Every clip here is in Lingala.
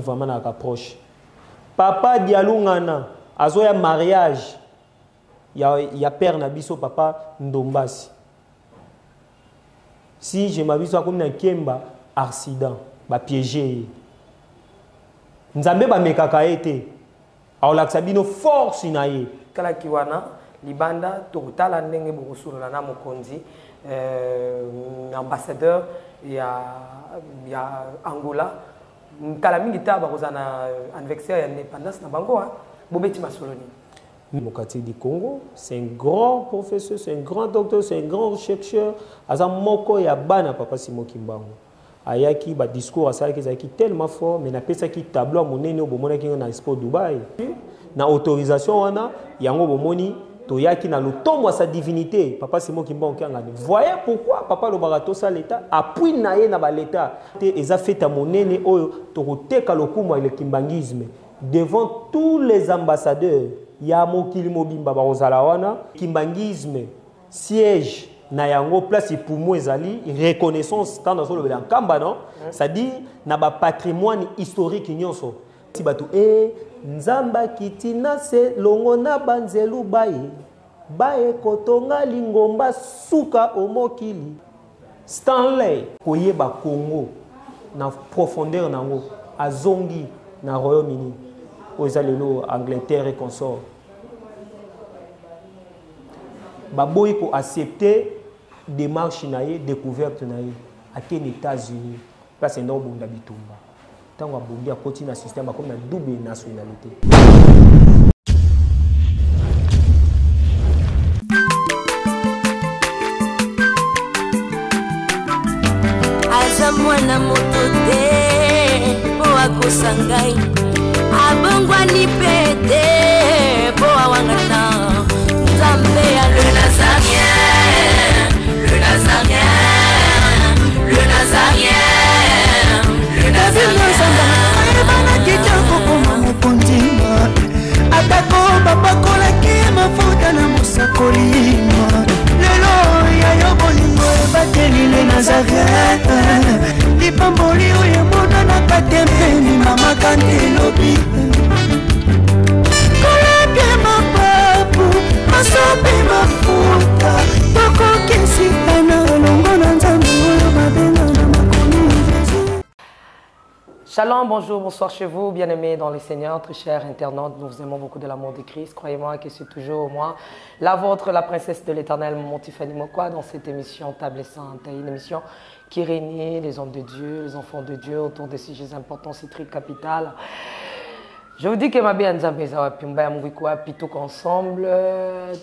Vraiment na approche. Papa Dialungana, azoya mariage. Ya père Nabiso papa Ndombasi. Si je m'abuse comme na Kemba accident, ba piégé. Nzambe ba mekaka été. Alors sabino force naye. Kala kiwana libanda totala ndenge bokosula na mokonzi ambassadeur ya Angola. Kala mingi taba kozana anniversaire ya indépendance na bango bobeti masoloni. Mokati du Congo, c'est un grand professeur, c'est un grand docteur, c'est un grand chercheur. Aza moko ya bana papa Simon Kimbangu. Ayaki ba discours asala ki tellement fort mais na pesa ki tableau monene obomona ki na Expo Dubai. Na autorisation wana yango bomoni toyaki na lutombo sa divinité papa Simon Kimbangu kanga. Voyez pourquoi papa le barato sa l'état appuie na ye na ba l'état te eza feta monene oyo tokoteka lokumu le kimbangisme devant tous les ambassadeurs. Ya mokili mobimba bazala wana kimbangisme siège na yango place pour moi ezali reconnaissance tant dans le kamba non c'est-à-dire na ba patrimoine historique nyonso ti bato nzamba kitina se longo na banzelu baye kotonga lingomba suka omokili Stanley koyeba Congo na profondeur nango azongi na Royaume-Uni aux allélos Angleterre et consort. Baboy ko accepter démarche naie découverte naie à quel États-Unis place en bunda bitumba tango abongi a continuer système comme na double nationalité. Azamwana motote po akosangai abongwani pete po awangana Nzambe ya le Nazarien, le Nazarien, le Nazarien, le Nazarien. Bana kitoko koma mukondima atako babakola ki mafuta na musakolima lelo ya yobolingo bateli le Nazarien lipamboli oyo mona na katempeni mama kantelobi koleke mapapu masope mafuta toko kesitana longo na nzambe oyo babenga na makomi Jésus. Shalom, bonjour, bonsoir chez vous, bien-aimés dans les Seigneurs, très chers internautes, nous vous aimons beaucoup de l'amour de Christ. Croyez-moi que c'est toujours moi, la vôtre, la princesse de l'Éternel, Maman Tiffany Mokwa, dans cette émission Table et Sainte, une émission qui réunit les hommes de Dieu, les enfants de Dieu autour des sujets importants, c'est très capital. Je vous dis que ma bien plutôt qu'ensemble,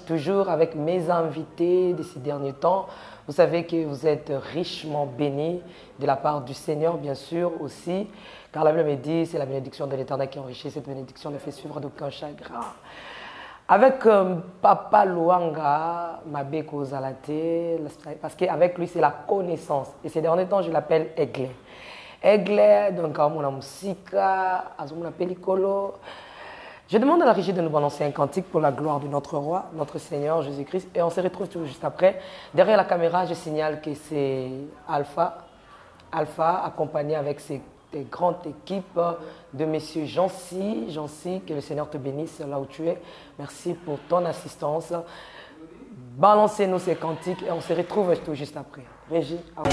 toujours avec mes invités de ces derniers temps. Vous savez que vous êtes richement bénis de la part du Seigneur, bien sûr, aussi. Car la Bible me dit, c'est la bénédiction de l'Éternel qui enrichit. Cette bénédiction ne fait suivre d'aucun chagrin. Avec Papa Luanga, Mabeko Zalate, parce qu'avec lui, c'est la connaissance. Et ces derniers temps, je l'appelle Aigle. Aigle, donc, mon musique, mon pellicolo. Je demande à la régie de nous balancer un cantique pour la gloire de notre roi, notre Seigneur Jésus-Christ. Et on se retrouve tout juste après. Derrière la caméra, je signale que c'est Alpha, accompagné avec ses grandes équipes de messieurs Jancy, que le Seigneur te bénisse là où tu es. Merci pour ton assistance. Balancez-nous ces cantiques et on se retrouve tout juste après. Régie, à vous.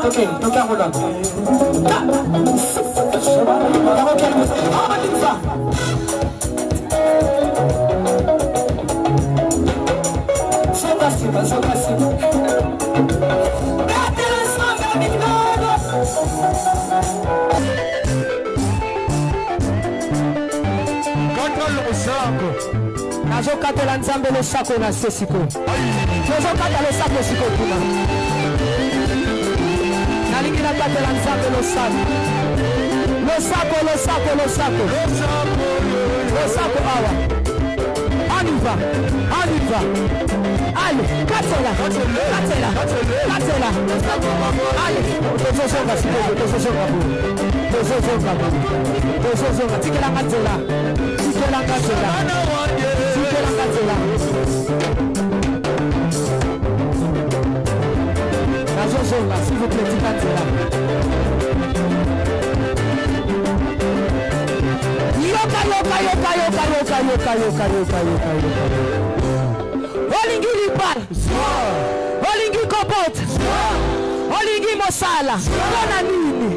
Ok, toca rolando. Nazokatela nzambe losako na sesiko. Nazokata losako siko kuna. Nalingi nakatela nzambe losako. Losako awa. Aniva. Allez, katela. Allez, tozosonga siko, tozosonga. Tikela katela. Nazosonga, s'il vous plaît, tikatela. Yoka. Olingi lipal. Olingi kopot. Olingi mosala. Kona nini?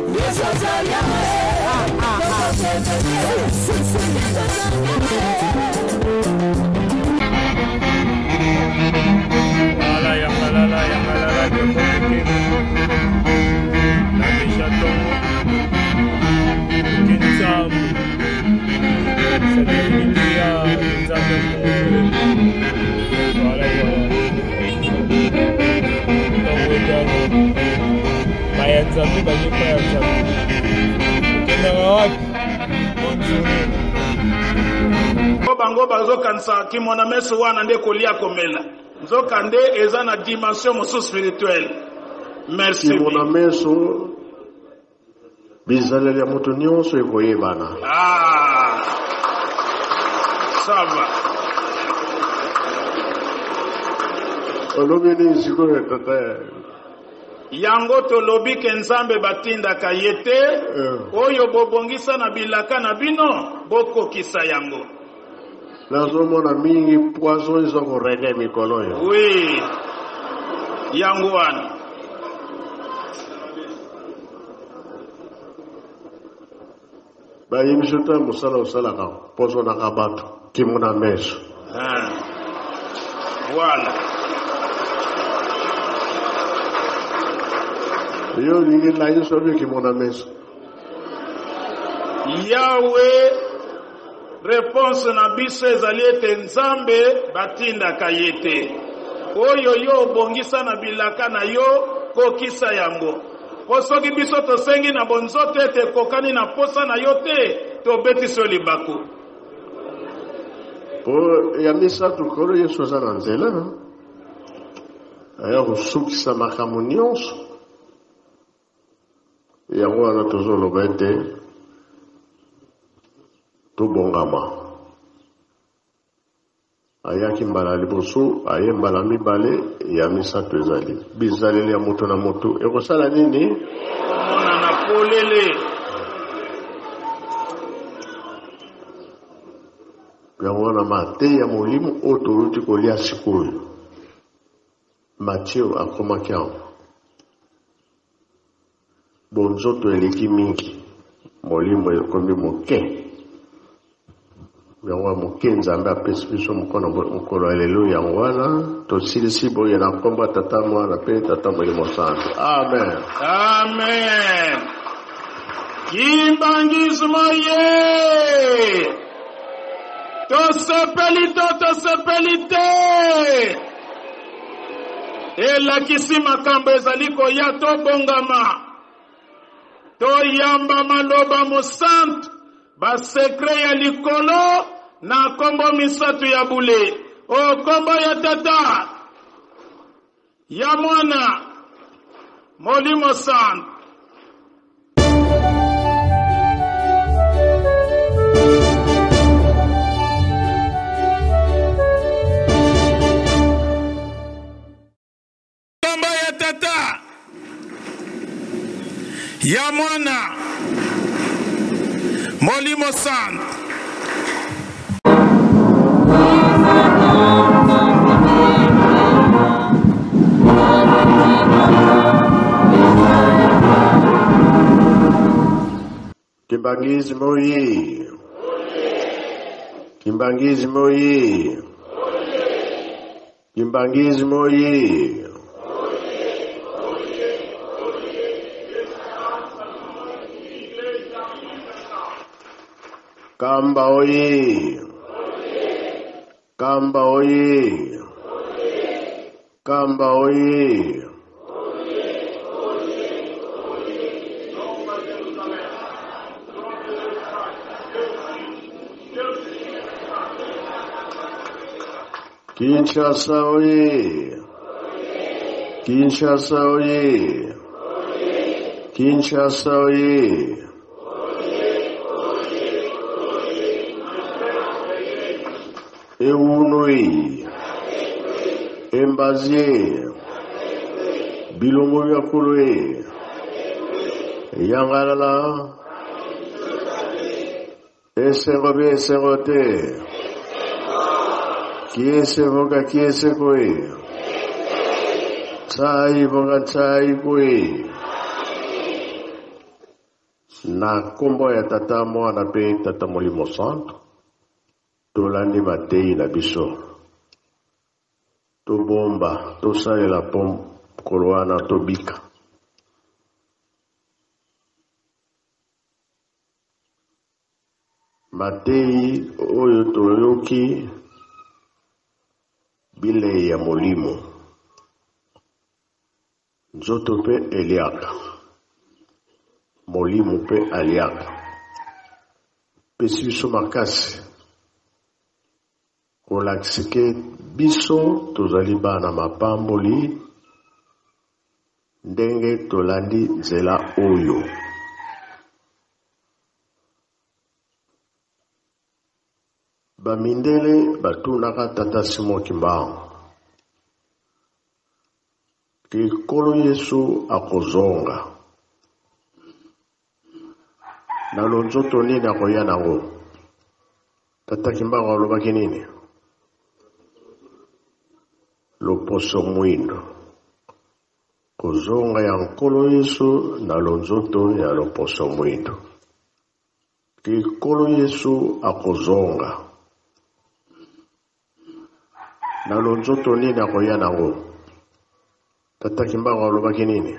bango bazokanisa kimona meso wana nde kolia komela nzoka nde eza na dimension mosusu spirituelle. Merci kimona meso bizaleli ya moto nyonso ekoyebana. Ça va. olobeli sikoyo tata yango tolobi ke nzambe batindaka ye te oyo bobongisa na bilaka na bino bokokisa yango. nazomona mingi poison eza korege mikolo yo. Oui, yango wana bayebiso te mosala osalaka pozonaka bato kimona meso. Voilà. yo lingi layi sobi kimona meso. Yahweh réponse na biso ezali ete nzambe batindaka ye te oyo yo obongisa na bilaka na yo kokisa yango po soki biso tosengi na bonzoto ete ekokani na posa na yo te tobetisi yo libaku. po ya misato kolo yesu aza na nzela aya kosukisa makambo nyonso yango wana tozoloba ete tobongama. ayaki mbala liboso aye mbala mibale ya misato ezali bizaleli ya moto na moto ekosala nini omona na polele yango wana mateyi ya molimo oyo toluti kolia sikoyo Matthieu akomaki yango bonzoto eleki mingi molimo ekomi moke yango moke nzambe apesi biso mokolo ya lelo yango wana tosilisi boye na nkombo ya tata mwana mpe tata molimo santu. Amen. Amen. Kimbangismo ye tosepeli te elakisi makambo ezali koya tobongama toyamba maloba mosantu basekre ya likolo na kombo misato ya bule o kombo ya tata ya mwana molimo santu. Kombo ya tata ya mwana molimo santu. Kimbangizi moye. Kimbangizi moye. Kimbangizi moye. Kamba oye. Kamba oye. Kamba oye. Kinshasa oye. Kinshasa oye. Kinshasa oye. Eunoi. Embazie. Bilongo ya Koloe. Yangalala. Esengobe esengote. Kiese voga kiese koe. Tsai voga tsai koe. Na kombo ya tata mwana pe tata Molimo Santo. Tolandi matei na biso. To bomba, to sale la pom koloana to bika. Matei oyo toyoki bile ya Molimo. Nzoto pe eliaka. Molimo pe aliaka. Pesi biso makasi. Kolakisike biso tozali bana mapamboli ndenge tolandi nzela oyo. Bamindele batunaka tata Simon Kimbangu. Kikolo Yesu akozonga. Na lonzoto nini akoya nango. Tata Kimbangu alobaki nini? Loposo mwindo. Kozonga ya nkolo Yesu na lonzoto ya loposo mwindo. Kikolo Yesu akozonga. Na lonzoto nini akoya nango. Tata Kimbangu alobaki nini?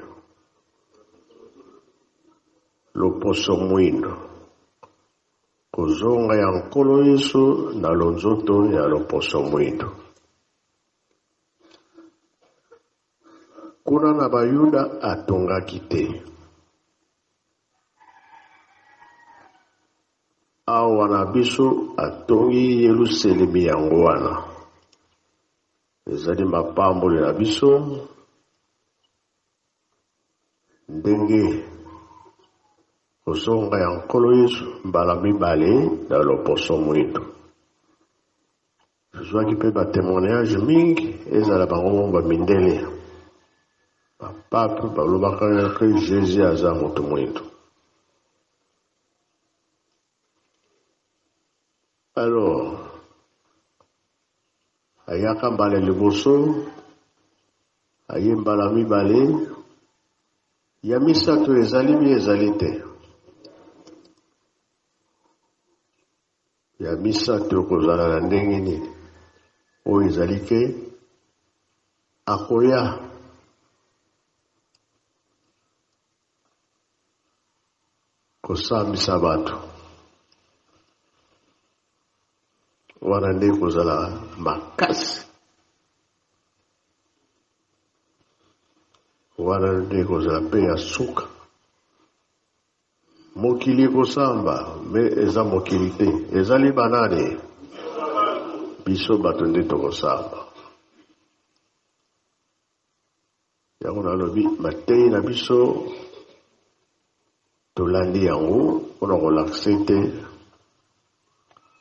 Loposo mwindo. Kozonga ya nkolo Yesu na lonzoto ya loposo mwindo. Kuna na bayuda atongaki te. Awa na biso atongi Yerusalemi yango wana. Ezali mapamboli na biso. Ndenge kozonga ya nkolo Yesu mbala mibale na loposo mwindo. Zwaki pe ba témoignage mingi ezala bango bamindele. Pape balobaka ke Jésus aza moto mwindo. Alors, ayaka mbala liboso, aye mbala mibale, ya misato ezali mi ezali te. Ya misato kozala na ndenge nini. Oyo ezali ke akoya kosambisa bato. Wana nde kozala makasi. Wana nde kozala pe ya suka. Mokili kosamba, me eza mokili te. Ezali banane. Biso bato nde tokosamba. Yango nalobi matei na biso tolandi yango mpona kolakise te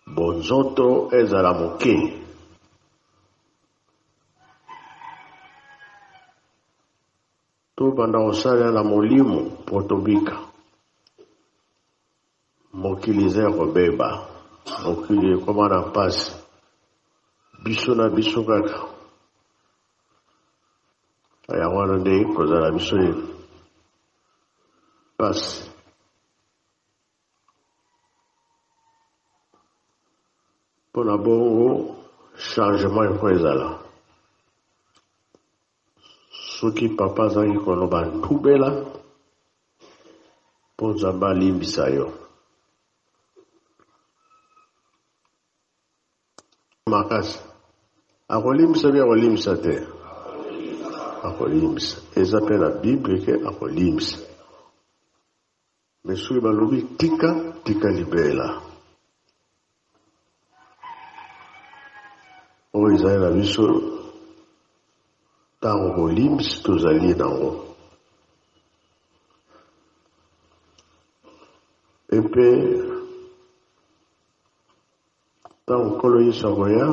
bonzoto ezala moke. Tobanda kosalela na Molimo mpo tobika. Mokili eza kobeba. Mokili ekoma na mpasi. Biso na biso kaka. Yango wana nde kozala biso pasi. pour d'abord changement et quoi là. Ce qui papa zaki kono bantubela pour zamba limbisa yo. Makasi. Akolimbisa bien akolimbisa te. Akolimbisa. Eza pe la Bible ke akolimbisa. Mais soki balobi tika libela. Oyo ezali na biso ntango kolimbisa tozali nango. Epe ntango nkolo Yesu akoya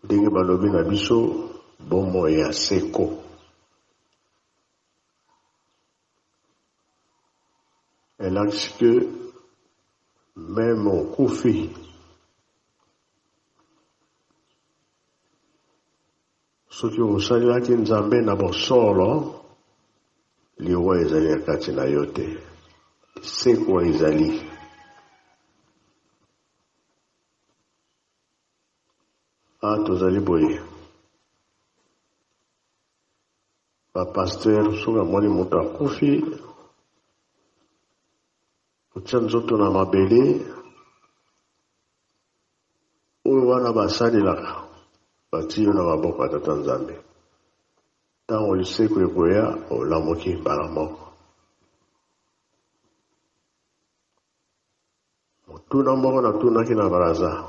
ndenge balobi na biso bomoi ya seko. Elakisi que même okufi soki osalelaki Nzambe na bosolo liwa ezali kati na yo te. Seko ezali. Tozali boye. Pasteur soki amoni moto akufi otia nzoto na mabele oyo wana basalelaka batie yo na maboko ya Tata Nzambe. Ntango liseko ekoya olamuki mbala moko. Motuna moko natunaki na baraza.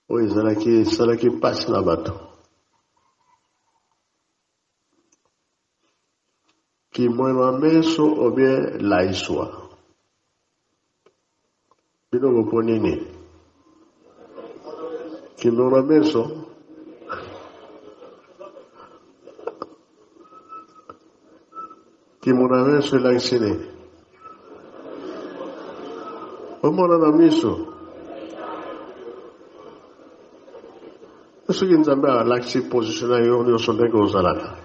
Oyo esalaki pasi na bato. Kimwema meso obie laiswa. Bino goponini. Kimwema meso. Kimwema meso laisine. Omona na miso. Soki Nzambe alakisi position na yo nyonso ndenge ozalaka.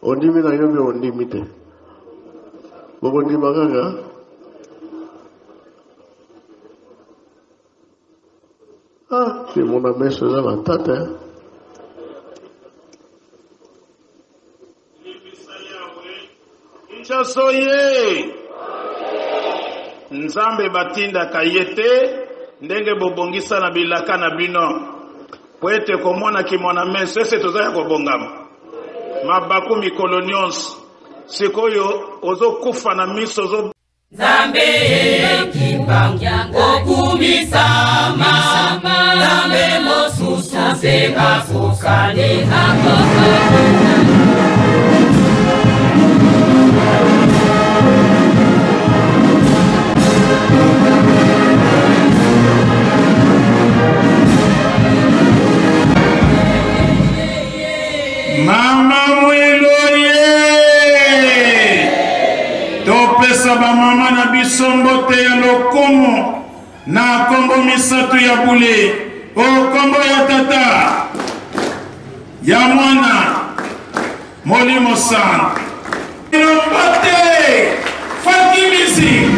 Ondimi na yo mpe ondimi te. Bokondima kaka. Kimona meso eza na tata. Kinshasa ye. Nzambe batinda kayete ndenge bobongisa na bilaka na bino. Poete komona kimona meso ese tozaya kobongama. Mabaku mikolo nyonso. Sikoyo ozokufa na miso ozo Nzambe kibanga okumisama Nzambe mosusu seba fukane akoko. Mama mweloye topesa ba mama na bisombote ya lokomo na kombo misatu ya bule o kombo ya tata ya mwana Molimo sana Inombote Fakimisi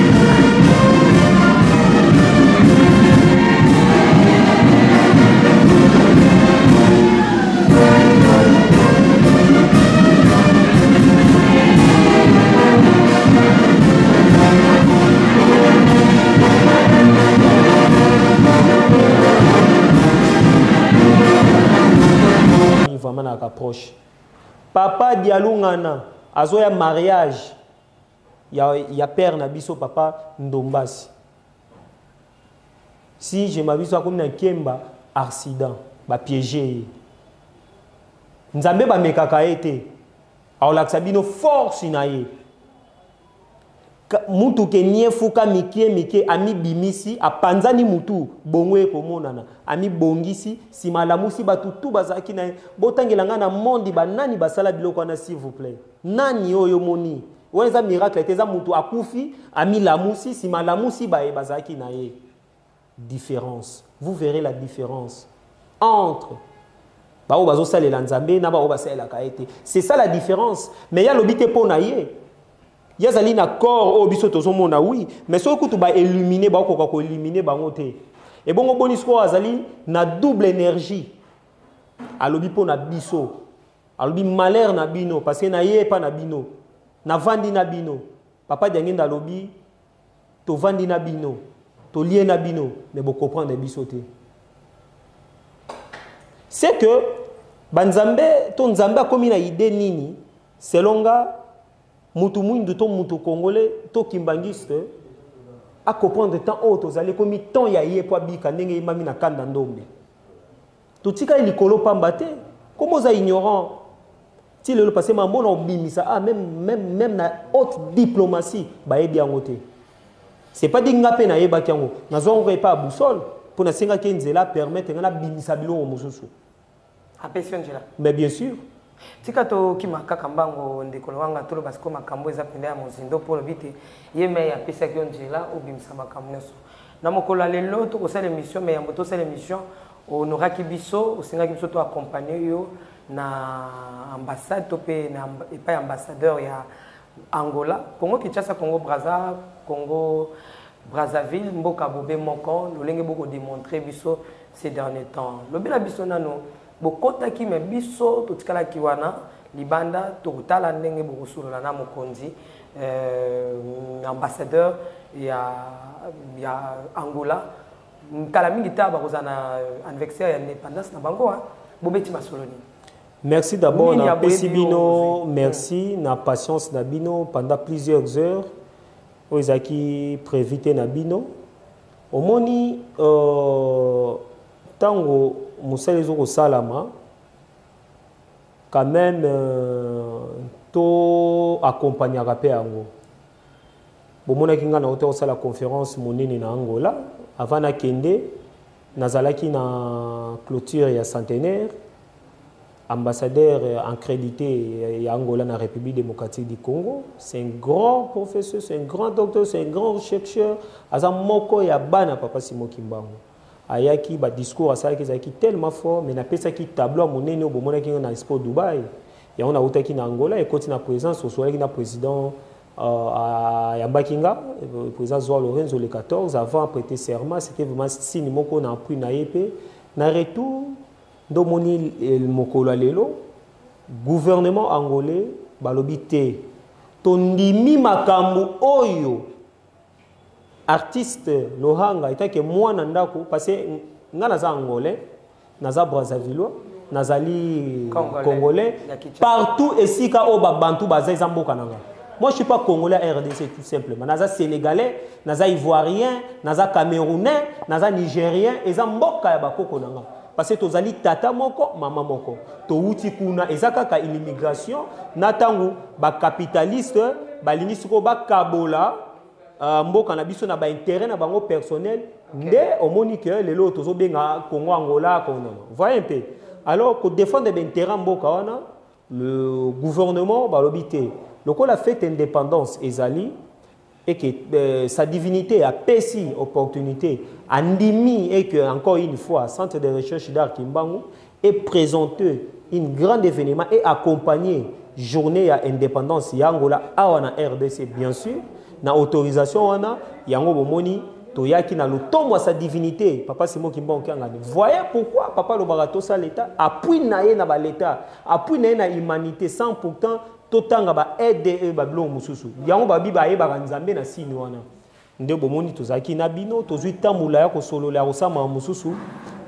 vraiment na approche. Papa Dialungana azoya mariage ya père na biso papa Ndombasi. Si je m'abiso comme na Kemba accident ba piégé. Nzambe ba mekaka ete. Aolakisa bino force na ye. Mutu ke nie fuka mike ami bimisi apanzani mutu bongwe komonana ami bongisi si malamusi batutu bazaki na botangelanga na mondi banani basala biloko na s'il vous plaît nani oyo moni weza miracle teza mutu akufi ami lamusi si malamusi bazaki na ye différence vous verrez la différence entre C'est ça la différence. Mais il y a l'obité pour naïe. Il y a un accord au biso to mona oui, mais ce que tu vas éliminer ko éliminer bangote. Et bon bonus ko azali na double énergie. Alobi po na biso. Alobi malheur na bino parce que na ye pas na bino. Na vandi na bino. Papa diangenda lobi to vandi na bino. To lié na bino, mais vous comprendre biso te. C'est que banzambe ton nzambe a comme na idée nini selon nga mutu mwindu to mutu congolais to kimbangiste a comprendre temps auto zali comme temps ya ye po bika ndenge mami na kanda ndombe to tika likolo pamba te comment ça ignorant ti le passé mambo na obimisa ah même na haute diplomatie ba yebi angote c'est pas dinga pe na yeba kyango na zongo pas boussole pour na senga ke nzela permettre na bimisa biloko mususu mais bien sûr. Tika to kimaka kambango ndekolo wanga tolo basiko makambo eza pende ya mozindo pour vite yeme ya pesa ki onjela obimisa makambo neso na mokolo lelo to ko sala émission mais ya moto sala émission onora kibiso osinga kibiso to accompagner yo na ambassade to pe na pas ambassadeur ya Angola Congo Kinshasa Congo Brazza Congo Brazzaville mboka bobe moko lolenge boko démontrer biso ces derniers temps lobela biso nano bokota ki me biso totikala kiwana libanda tokutala ndenge bokosolola na mokonzi ambassadeur ya Angola kala mingi ta bakozana anniversaire ya indépendance na bango bobeti masoloni. Merci d'abord na pesibino, merci na patience na bino pendant plusieurs heures ozaki prévité na bino omoni tango musali zo salama quand même to accompagner rapé yango bomona kinga na hôtel sala conférence monene na Angola avant na kende nazalaki na clôture ya centenaire ambassadeur accrédité ya Angola na République démocratique du Congo. C'est un grand professeur, c'est un grand docteur, c'est un grand chercheur. Aza moko ya bana papa Simon Kimbangu. Ayaki ba discours asalaki zaki tellement fort mais na pesa ki tableau monene au bomona ki na Expo Dubai. Ya on a utaki na Angola et continue na présence au soir na président à Yambakinga, le président Joao Lorenzo le 14 avant prêter serment, c'était vraiment signe moko na appui na épée. Na retour domoni mokolo lelo gouvernement angolais balobité tondimi makambo oyo artiste lohanga itake mwana ndako parce nga naza angolais naza brazzavillois nazali congolais partout esika o babantu baza ezamboka nanga. Moi je suis pas congolais à RDC tout simplement naza sénégalais naza ivoirien naza camerounais naza nigérien ezamboka ya bakoko nanga. Parce que tozali tata moko mama moko to uti kuna ezakaka l'immigration natangu ba capitaliste ba linisiko ba kabola mboka na biso na ba intérêt na bango personnel nde omoni que lelo tozo benga Congo Angola kono voyez un peu alors pour défendre des intérêts mboka wana le gouvernement ba lobité lokola la fête indépendance ezali et que sa divinité a payé opportunité, andimi et que encore une fois, Centre de recherche d'art Kimbangu est présenté un grand événement et accompagné journée à indépendance Yangola à RDC bien sûr, na autorisation wana yango bomoni toyaki na lotombo sa divinité papa Simon Kimbangu kangani. Voyez pourquoi papa le barato sa l'état appuie naé na ba l'état, appuie naé na humanité sans pourtant totanga ba aide ba blo mususu yango ba biba yeba nzambe na sini wana nde bomoni tozaki na bino tozwi tamula ya ko solola ko sama mususu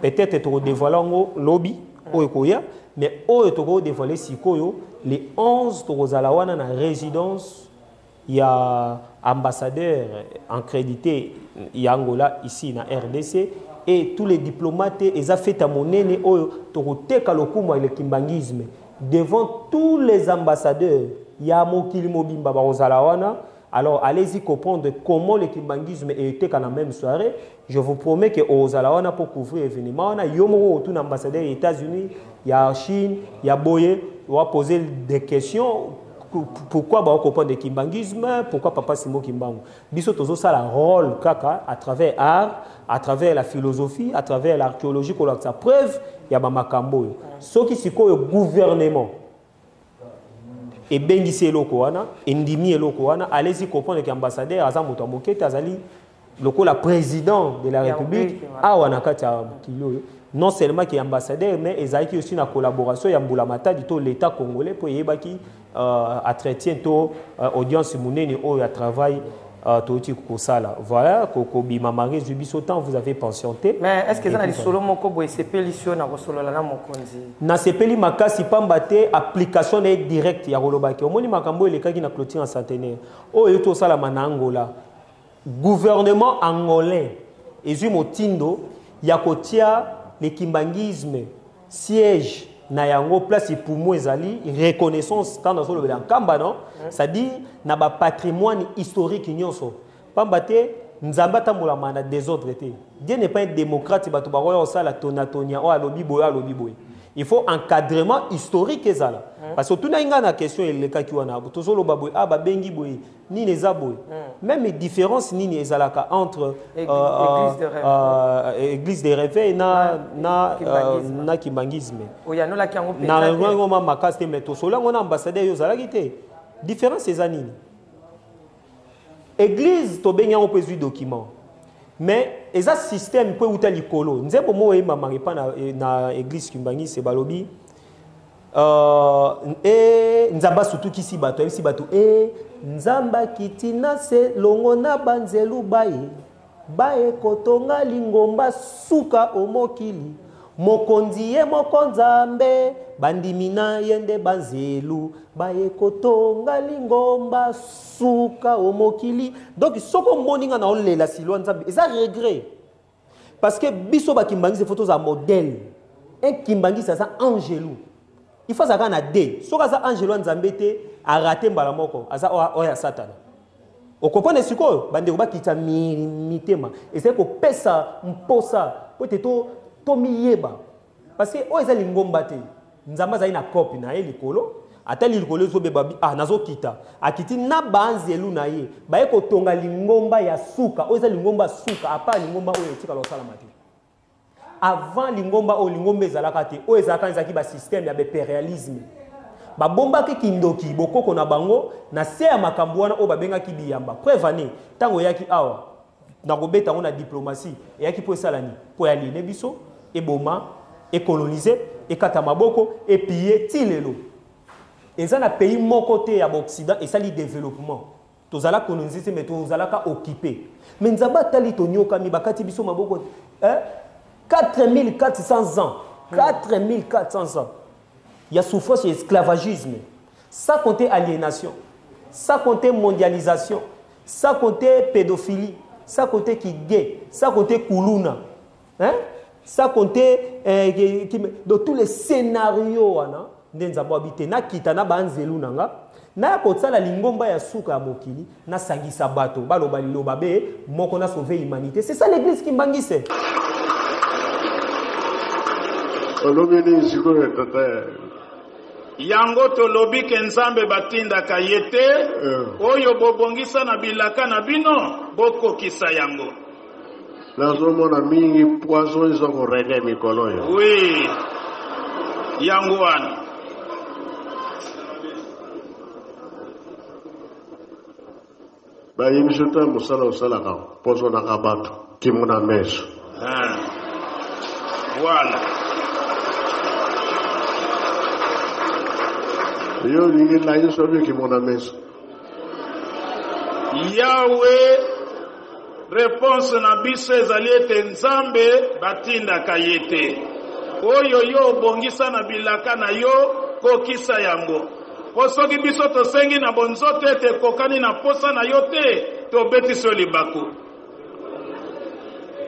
peut-être to dévoiler ngo lobby oyo koya mais oyo to dévoiler sikoyo les 11 to kozala wana na résidence ya ambassadeur accrédité ya Angola ici na RDC et tous les diplomates eza feta monene oyo to koteka lokumu le kimbangisme devant tous les ambassadeurs, alors allez-y comprendre comment le kimbangisme était dans la même soirée. Je vous promets que aux Alawana pour couvrir l'événement, il y a un ambassadeur des États-Unis, il y a Chine, il y a Boye, on va poser des questions pourquoi ba comprendre kimbangisme, pourquoi papa Simon Kimbangu. Biso tozo ça la rôle kaka à travers art, à travers la philosophie, à travers l'archéologie ko la preuve ya ba makambo. Ce qui siko gouvernement et bengisi eloko wana, endimi eloko wana, allez-y comprendre que ambassadeur aza moto mokete azali loko la président de la République a wana kati ya kilo. Non seulement qui est ambassadeur, mais il aussi une collaboration avec l'État congolais pour y entretien audience monnaie au travail voilà vous avez pensionné. Mais est-ce que ça a solo moko boy sepeli sio na solo la mokonzi na sepeli makasi pambate application est directe ya rolobaki omoni makambo elekaki na clôture en centenaire o yoto sala manangola gouvernement angolais ezui motindo ya kotia le kimbangisme siège na yango place pour moi ezali reconnaissance tant dans le kamba non c'est-à-dire na ba patrimoine historique nyonso pambate nzamba tambola mana désordre té Dieu n'est pas un démocrate bato ba roya osala tonatonia o alobi boy il faut encadrement historique ezala parce que tout na inga na question eleka ki wana tozolo baboy ba bengi boy ni les aboy même différence ni ezalaka entre église de réveil na kimbangisme oyano la kango pe na ngoma makasi mais tozolo ngona ambassadeur yo zala kité différence ezanini église to benga on peut document mais eza système peut uta likolo nzembo mo e mama pa na église kimbangi se balobi nzamba sutu kisi bato yebisi bato nzamba kitina se longo na banzelu baye kotonga lingomba suka omokili mokonzi ye mokonzambe bandimina yende banzelu baye kotonga lingomba suka omokili. Donc soko moninga na olela silo nzambe eza regret parce que biso ba kimbangi ces photos à modèle un kimbangi ça angelou il faut ça na d soka za angelou nzambe te a raté mbala moko aza oya satana o comprendre siko bande ba kita mitema et c'est ko pesa mposa peut-être to miyeba parce que o eza lingomba te nzamba za ina copie na ye likolo atali likolo zo be babi nazo kita akiti na banzelu na ye ba ko tonga lingomba ya suka o eza lingomba suka apa lingomba o etika lo sala mati avant lingomba o lingomba ezalaka te o ezalaka nzaki ba système ya impérialisme ba bomba ke kindoki bokoko na bango na se ya makambo wana o babenga ki biyamba preuve tango yaki awa na kobeta ngona diplomatie yaki po esalani po ya line biso et boma et coloniser et kata maboko et piller tilelo et ça na pays mon côté ya occident et ça li développement tozala coloniser mais tozala ka occuper mais nzaba tali tonyoka mi bakati biso maboko 4400 ans 4400 ans il y a souffrance et esclavagisme ça compter aliénation ça compter mondialisation ça compter pédophilie ça compter qui gay ça compter kuluna ça compter dans tous les scénarios ndenzabo habité na kita na banzelu nanga na kotala lingomba ya suka ya mokili na sangisa bato baloba liloba be moko na sauver humanité c'est ça l'église qui mbangise olobeli sikoyo tata yango tolobi ke nzambe batindaka ye te oyo bobongisa na bilaka na bino bokokisa yango nazomona mingi poison eza korege mikolo yo oui yango wana bayebiso ta mosala osalaka pozonaka bato kimona meso voilà yo lingi na yo sobi kimona meso Yahweh réponse na biso ezali ete nzambe batindaka ye te oyo yo bongisa na bilaka na yo kokisa yango po soki biso tosengi na bonzoto ete kokani na posa na yo te tobetisi yo libaku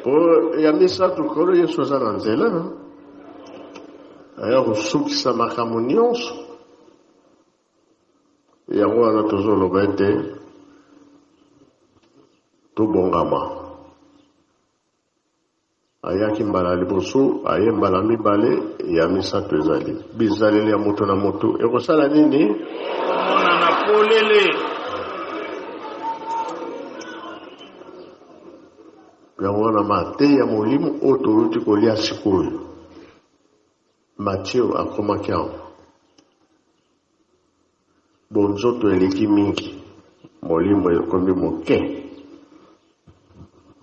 po ya misato kolo yesu aza na nzela aya kosukisa makambo nyonso yango wana tozoloba ete tobongama ayaki mbala liboso aye mbala mibale ya misato ezali bizaleli ya moto na moto ekosala nini omona na polele. yango na mate ya molimo oyo toluti kolia sikoyo Mathieu akomaki awa bonzoto eleki mingi molimo ekomi moke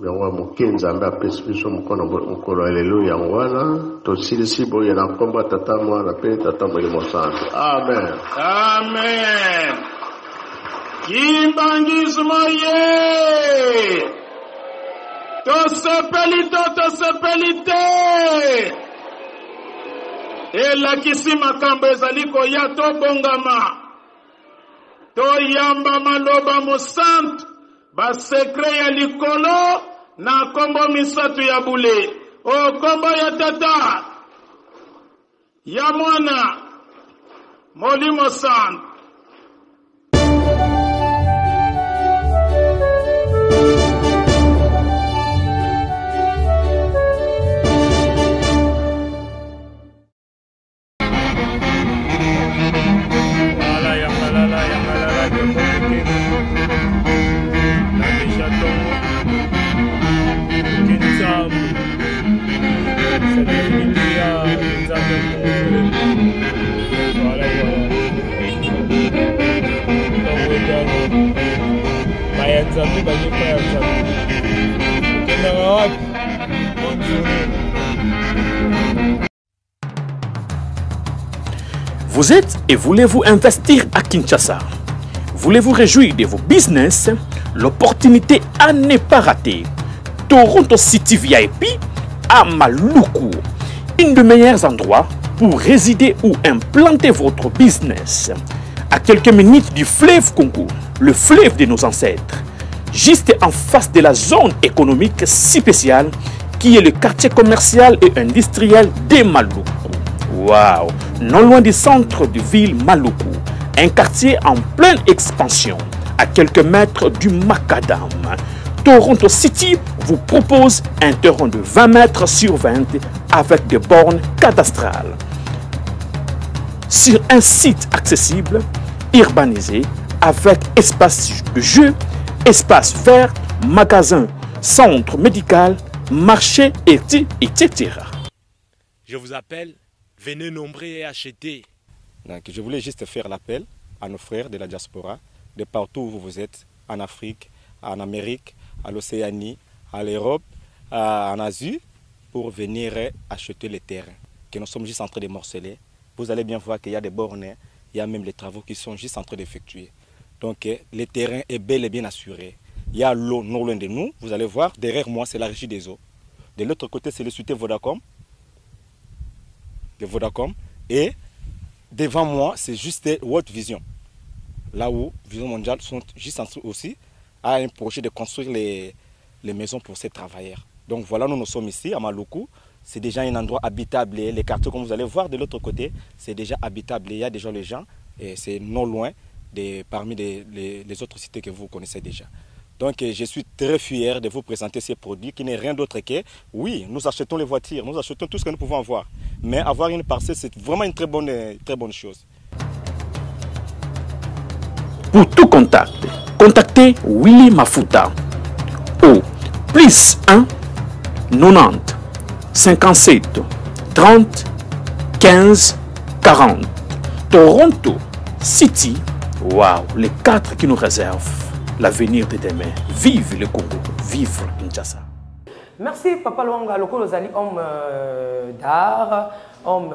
yango ya moke nzambe apesi biso mokolo ya lelo yango wana tosilisi boye na kombo ya tata mwana mpe tata molimo santu amen Amen. Kimbangismo ye. Tosepeli te. Elakisi makambo ezali koya tobongama. Toyamba maloba mosantu. Basekre ya likolo na kombo misatu ya bule. O kombo ya tata. Ya mwana. Molimo santu. Vous êtes et voulez-vous investir à Kinshasa? Voulez-vous réjouir de vos business? L'opportunité à ne pas rater. Toronto City VIP à Maluku, un des meilleurs endroits pour résider ou implanter votre business. À quelques minutes du fleuve Congo, le fleuve de nos ancêtres, juste en face de la zone économique si spéciale qui est le quartier commercial et industriel de Maluku. Waouh! Non loin du centre de ville Maluku, un quartier en pleine expansion, à quelques mètres du Macadam. Toronto City vous propose un terrain de 20 mètres sur 20 avec des bornes cadastrales. Sur un site accessible, urbanisé, avec espace de jeu, espace vert, magasin, centre médical, marché, etc. Je vous appelle, venez nombrer et acheter. Donc, je voulais juste faire l'appel à nos frères de la diaspora, de partout où vous êtes, en Afrique, en Amérique, à l'Océanie, à l'Europe, en Asie, pour venir acheter les terrains que nous sommes juste en train de morceler. Vous allez bien voir qu'il y a des bornes, il y a même les travaux qui sont juste en train d'effectuer. Donc le terrain est bel et bien assuré. Il y a l'eau non loin de nous, vous allez voir, derrière moi c'est la régie des eaux. De l'autre côté c'est le société Vodacom. Et devant moi c'est juste World Vision. Là où Vision Mondiale sont juste en train aussi à un projet de construire les maisons pour ces travailleurs. Donc voilà, nous sommes ici à Maluku. C'est déjà un endroit habitable. Les quartiers, comme vous allez voir de l'autre côté, c'est déjà habitable. Il y a déjà les gens et c'est non loin parmi les autres cités que vous connaissez déjà. Donc je suis très fier de vous présenter ces produits qui n'est rien d'autre que, oui, nous achetons les voitures, nous achetons tout ce que nous pouvons avoir. Mais avoir une parcelle, c'est vraiment une très bonne chose. Pour tout contact, contactez Willy Mafuta au +1 90 57 30 15 40. Toronto City, waouh, les 4 qui nous réservent l'avenir de demain. Vive le Congo, vive Kinshasa. Merci Papa Luanga, Lokolo Zali, homme d'art, homme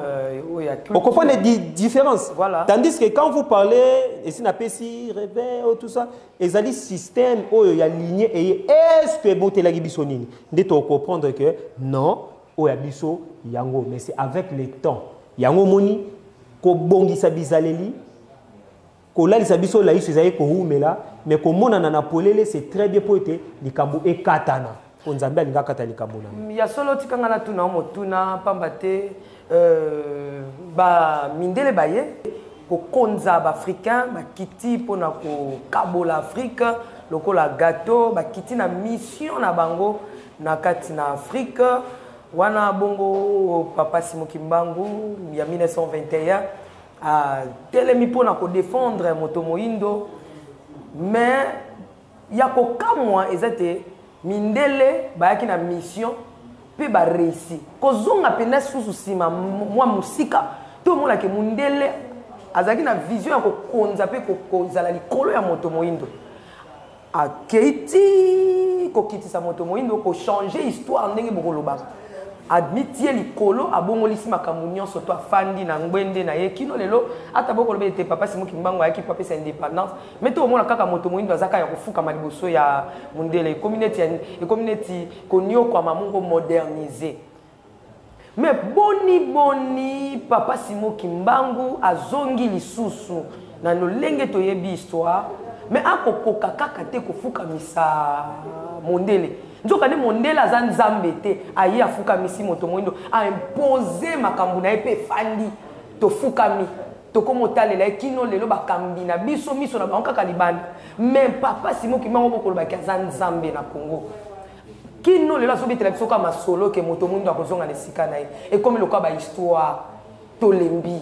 où il y a tout. On comprend les différences. Voilà. Tandis que quand vous parlez, et si on appelle si réveil, tout ça, ils ont des systèmes où il y a ligné et est-ce que bon la gibisonine. Dès qu'on comprendre que non, où il y a biso yango, mais c'est avec le temps. Yango moni, ko bongi sa bizaleli, ko la sa biso la isu zaye ko humela, mais ko mona na napolele c'est très bien pour être likambo e katana. Il y a solo tikanga na tuna motuna pambate ba mindele baye ko konza ba africain ba kiti pona ko kabola Afrique lokola gâteau ba kiti na mission na bango na kati na Afrique wana bongo Papa Simon Kimbangu ya 1921 telemi pona ko défendre moto moindo mais ya ko kamwa ezate mindele bayaki na mission pe ba réussi kozonga pena susu sima mwa musika to mona ke mundele azaki na vision ya ko konza pe ko kozala likolo ya moto moindo a keiti ko kitisa moto moindo ko changer histoire ndenge bokoloba admitie likolo abongolisi makambo nyonso to afandi na ngwende na ye kino lelo ata bokoloba ete papa Simon Kimbangu ayaki papa sa indépendance mais to omona kaka moto moindo azaka ya kofuka maliboso ya mundele community konyo kwa mamungo moderniser mais boni papa Simon Kimbangu azongi lisusu na lolenge to yebi histoire mais akokoka kaka te kofuka misa mondele nzoka ne mondele aza nzambe te ayi afuka misi moto moindo a imposer makambo na epe fandi to fukami to komotalela kino lelo bakambi na biso miso na bango kaka libanda mais papa Simon Kimbangu bokoloba ki aza nzambe na Congo kino lelo asobetela biso kama solo ke moto moindo akozonga na esika na ye et comme le ba histoire to lembi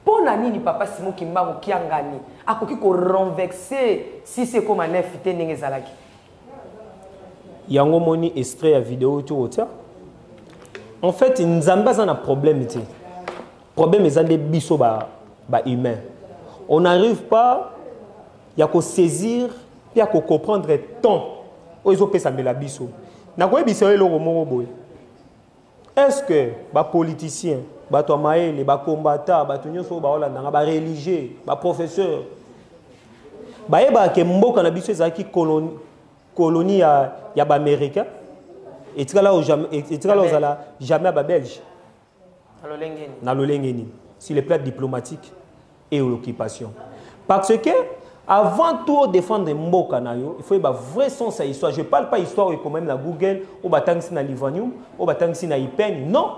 pona nini papa Simon Kimbangu kiangani akoki ko renverser si c'est comme un effet ndenge ezalaki yango moni extrait ya vidéo to otia en fait nzamba za na problème te problème ezande biso ba humain on n'arrive pas ya ko saisir ya ko comprendre temps ozo pesa mela biso na ko ebisa eloko moko boy est-ce que ba politicien ba to maele ba combattant ba to nyonso ba olanda nga ba religieux ba professeur ba yeba ke mboka na biso ezaki colonie ya ba américain et là jamais ba belge na lolengeni sur le plan diplomatique et l'occupation parce que avant tout défendre mboka na yo il faut ba vrai sens sa histoire je parle pas histoire comme même na Google ou batangisi na Livanium ou batangisi na Ipen non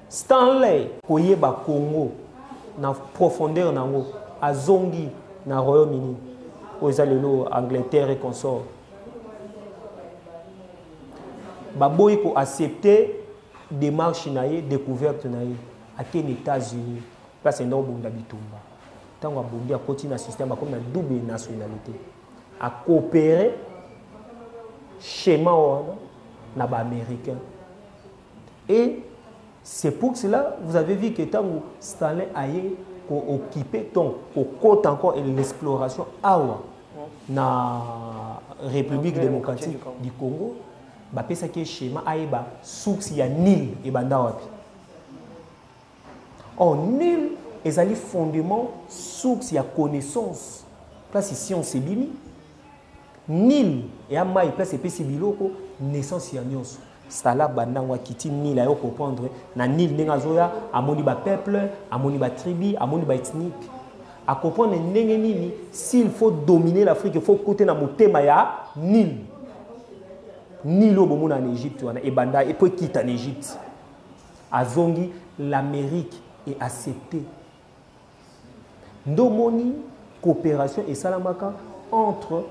Stanley koyeba Congo na profondeur nango azongi na Royaume-Uni aux allélo Angleterre et consort baboyi ko accepter démarche naie découverte naie à quel États-Unis place ndo bunda bitumba tango abondi a continuer un système comme na double nationalité à coopérer schéma na ba américain et c'est pour cela vous avez vu que tango Stanley aye pour occuper ton au côte encore et l'exploration awa na République démocratique du Congo ba pesa ke schéma aeba source ya Nil et banda wapi en Nil ezali fondement source ya connaissance place ici on se bimi Nil et amai place epesi biloko naissance ya nyonso sala bandangwa kiti Nil ayo comprendre na Nil ndenge zoya amoni ba peuple amoni ba tribu amoni ba ethnique à comprendre ndenge nini s'il faut dominer l'Afrique il faut côté na motema ya Nil Nil obo en Égypte wana e banda et peut quitter en Égypte azongi l'Amérique est acceptée ndomoni coopération et salamaka entre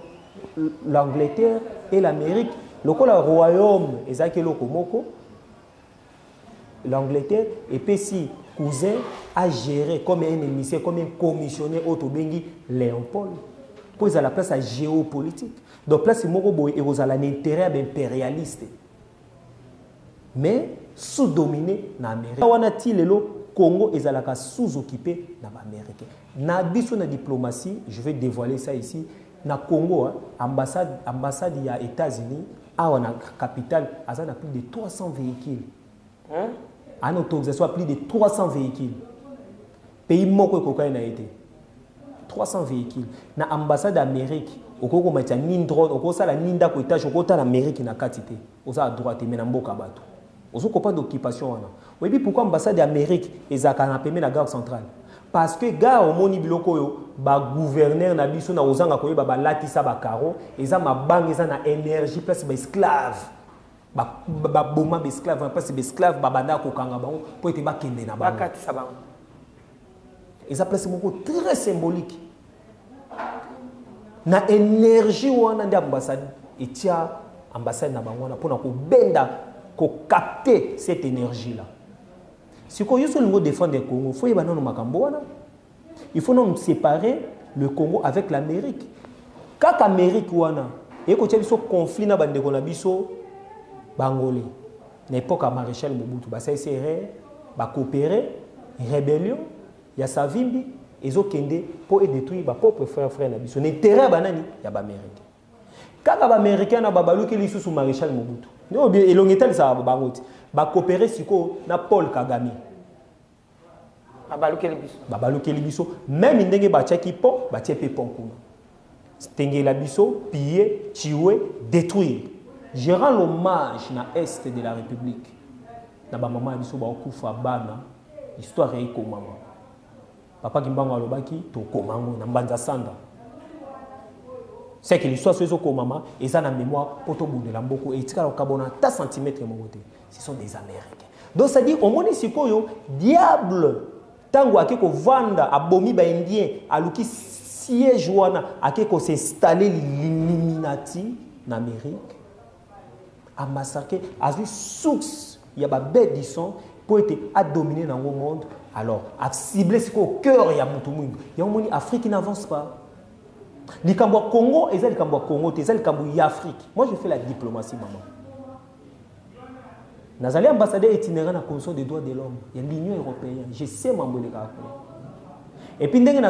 l'Angleterre et l'Amérique le royaume ezaki loko moko l'Angleterre et puis si cousin a géré comme un émissaire comme un commissionnaire autobengi Léopold pour la place à géopolitique donc place moko boy et aux l'intérêt impérialiste mais sous dominé na Amérique wana ti lelo Congo ezalaka sous-occupé na Amérique na biso na diplomatie je vais dévoiler ça ici na Congo ambassade ya États-Unis a na capitale azana plus de 300 véhicules en autorisation plus de 300 véhicules pays moko ekokai na été 300 véhicules na ambassade d'Amérique okoko matia nindro okosala ninda ko étage okota na Amérique na katité oza à droite mais na mboka bato ozo kopa d'occupation wana oui pourquoi ambassade d'Amérique ezaka na pembe na gare centrale parce que gare omoni biloko yo ba gouverneur na biso na ozanga koyeba ba latisa ba caro eza mabanga eza na énergie place ba esclave ba boma ba esclave place ba esclave ba banda ko kanga bango po ete ba kende na ba bakatisa bango eza place moko très symbolique na énergie wana ndi ambassade etia ambassade na bango wana pona ko benda ko capter cette énergie là Si vous voulez défendre le Congo, il faut il faut nous séparer le Congo avec l'Amérique. Quand l'Amérique il y a un conflit dans le Bangolais, l'époque à Maréchal Mobutu, ça serait coopérer, rébellion, il y a Savimbi, ils ont kende pour détruire leurs propres frères. L'intérêt banani, il y a l'Amérique. Quand les Américains ont babalou sous Maréchal Mobutu, ils ont coopéré sur Paul Kagame. Babalou Kelibiso, même si ils ont fait pont, Stengela biso, piller, tuer, détruire. Je rends l'hommage à l'Est de la République. Na ba maman biso ba okufa bana, histoire est comme maman. Papa Kimbango alobaki to komango na mbanza sanda. C'est que l'histoire se comme maman et ça na mémoire pour to bundela mboko et tika kabona ta centimètre mon côté. Ce sont des Américains. Donc ça dit au moni sikoyo diable tango akeko vanda abomi ba indien aluki siège wana akeko s'installer l'Illuminati en Amérique a massacré a vu source il y a ba bête disons pour être à dominer dans le monde alors a ciblé ce au cœur il y a mutu mwingi il y a moni Afrique n'avance pas likambo Congo et ça likambo Congo et ça likambo Afrique moi je fais la diplomatie maman nazali ambassadeur itinérant à la Commission des droits de l'homme il y a l'Union européenne je sais mambo les gars. Et puis, il y a des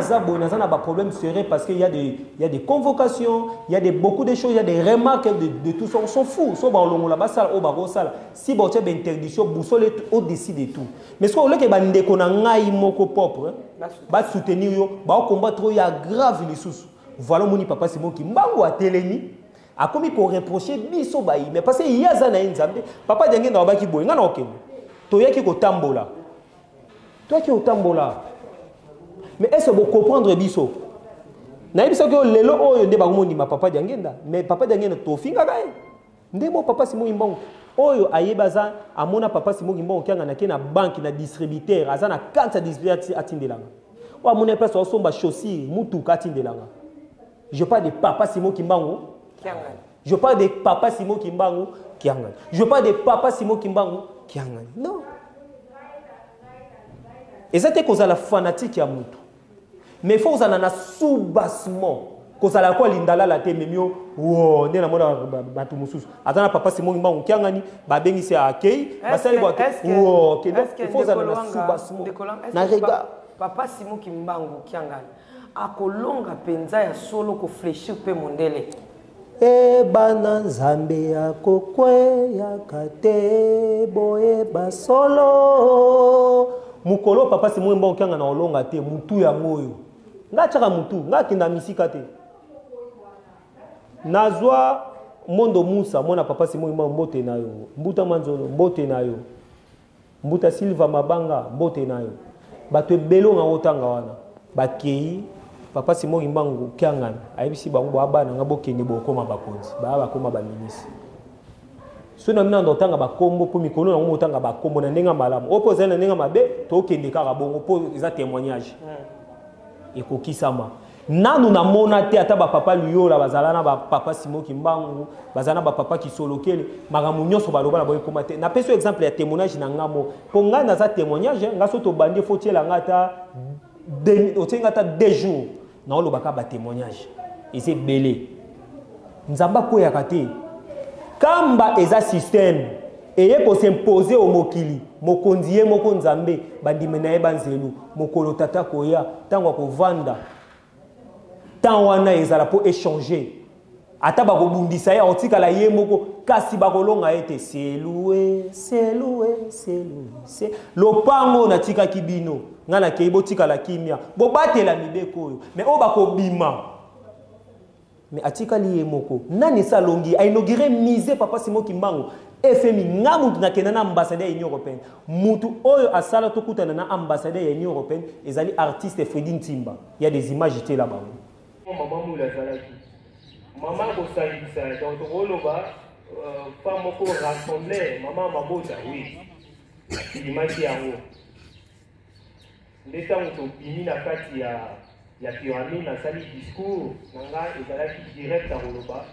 problèmes sérieux parce qu'il y a des convocations, il y a beaucoup de choses, il y a des remarques de tout ça. On s'en fout. Si vous avez une interdiction, vous décide de tout. Mais ce qu'on veut, c'est que vous avez un propre, vous soutenir, vous combattre, il y a grave les sous. Voilà mon papa Simon qui m'a téléni. A comme il faut reprocher biso baï mais parce qu'il y a ça na nzambe papa djange na baki boy ngana okemo to yaki ko tambola toi qui au tambola. Mais est-ce que vous comprenez biso? Na biso que lelo oyo nde bakomondi ma papa diangenda mais papa diangenda to finga gae. Ndemo papa Simon Imbongo oyo ayebaza amona papa Simon Imbongo kyanga na ke na banque na distributeur azana kanta distributeur atindelanga. O amona place osomba chaussure mutu katindelanga. Je parle de papa Simon Kimbangu kyanga. Je parle de papa Simon Kimbangu kyanga. Je parle de papa Simon Kimbangu kyanga. Non. Et ça c'est cause la fanatique ya mutu. Mais il faut que vous ayez un sous-bassement. Que vous ayez l'indala la tête, mais mieux, wow, ne la mona batu mususu. Attends, papa Simon Imbangu kiangani, babengi se akei, basali boite. Wow, il faut que vous ayez un sous-bassement. Na rega. Papa Simon Kimbangu kiangani. Akolonga penza ya solo ko fléchir pe mondele. E bana nzambe ya kokwe ya kate boye basolo. Mukolo papa Simon Imbangu kiangana olonga te mutu ya ngoyo. Nga chaka mutu, nga kinda misika te. Nazwa mondo Musa, mona papa Simon Imbangu mbote na yo. Mbuta Manzolo, mbote na yo. Mbuta Silva Mabanga, mbote na yo. Bato ebelo nga otanga wana. Bakei, papa Simon Imbangu kiangana. Ayebisi bango abana nga bokende bokoma bakonzi. Ba koma ba ministre. Sona mina ndotanga bakombo po mikolo na ngotanga bakombo na ndenga malamu. Opo zana ndenga mabe, to kende kaka bongo po eza témoignage. Ekokisama nanu na mona te ata ba papa luyola bazalana ba papa Simon Kimbangu bazana ba papa kisolokele magamu nyonso baloba na boye komate na peso exemple ya témoignage na ngamo po nga na za témoignage nga so to bandi fotiela ngata ngata 2 jours na olobaka ba témoignage et c'est belé nzamba ko ya kate kamba eza système et pour s'imposer au mokili mokondiye moko nzambe bandimena ye banzelu mokolo tata koya tango ko vanda tango wana ezala pour échanger ata bakobundisa ya otikala ye moko kasi bakolonga ete c'est loué lopango na tika kibino ngana keibo tikala kimia bobatela mibeko oyo mais o bakobima mais atika liye moko nani salongi a inauguré musée papa Simon Kimbangu FMI ngamu na kenana ambassadeur Union européenne mutu oyo asala to kutana na ambassadeur ya Union européenne ezali artiste Fredin Timba il y a des images étaient là-bas maman moula zalaki maman ko salisa donc roloba femme moko rassembler maman mabota oui image yango ndeta muto bimi na kati ya pyramide na sali discours nanga ezalaki direct à roloba.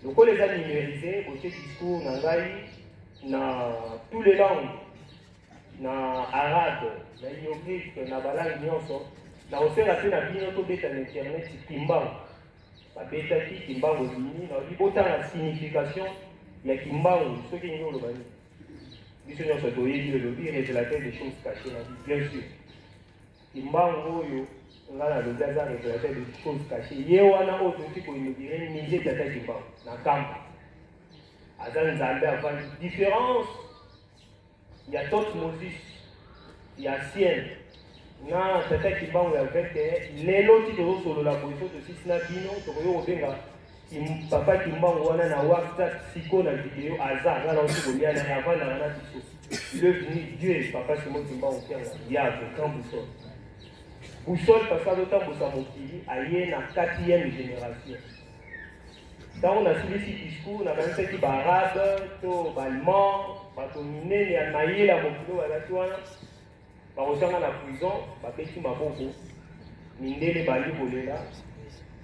Donc, on les a numérisés, au discours, dans tous les langues. na arabe, na hieroglyphe, na balangue nyonso, na osala pe na bino tobeta na internet kimbangu. Babetaki kimbangu bini, na libota na signification ya kimbangu, soki nyo lo bani. Biso nyonso toyebi le lobby révélateur des choses cachées na vie, bien sûr. Kimbangu oyo, nga na lobi aza révélateur des choses cachées. Ye wana oyo toki koinogire musée tata kimbangu, na kamba. Aza nzambe avandi différence. Il y a d'autres Moses, il y a Sien. Na tata kimbangu ya vete, lelo ti tozo solo la position de six na bino, tokoyo obenga papa kimbangu wana na WhatsApp siko na vidéo aza na osi kolia na avant na biso. Il est venu Dieu papa Simon kimbangu kianga ya quand boussole. Boussole parce que l'autre bossa mokili aye na 4e génération. Tant on a suivi ce discours, on a même fait des barades, tout allemand, bato minene ya naïla mokilo wala tuana. Ba osanga na prison, ba peti maboko. Mindele bali bolela.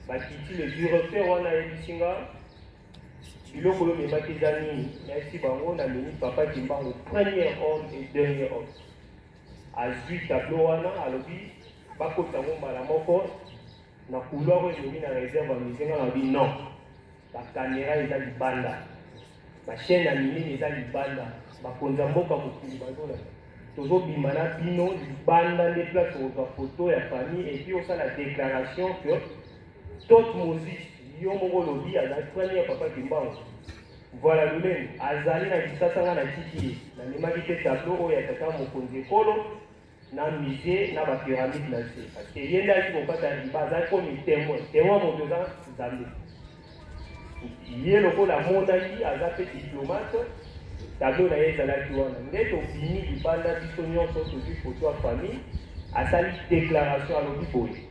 Ba kiti le directeur wana ebisinga. Biloko lo mema kezani, merci bango na mini papa kimbango premier homme et dernier homme. Azui tableau wana alobi bakota ngomba la moko na couloir oyo na réserve ya misenga na bi non. La caméra est à l'ibanda. La chaîne animée est à l'ibanda. La konzamboka mokili bazola. Tozo bimana bino l'ibanda les places sur la photo et la famille et puis on a la déclaration que tout Moses yomo lobby à la première papa kimbango. Voilà le même. Azali na bisatanga na tiki na nemalité tableau oyo ya tata mokonzi kolo na musée na ba pyramide na se. Parce que yenda ki bokata libaza comme témoin mon deux ans zambe. Yé lokola mondaki aza pe diplomate tableau na ye ezalaki wana nde tobimi libanda biso nyonso tozwi foto ya famille asali déclaration alobi boye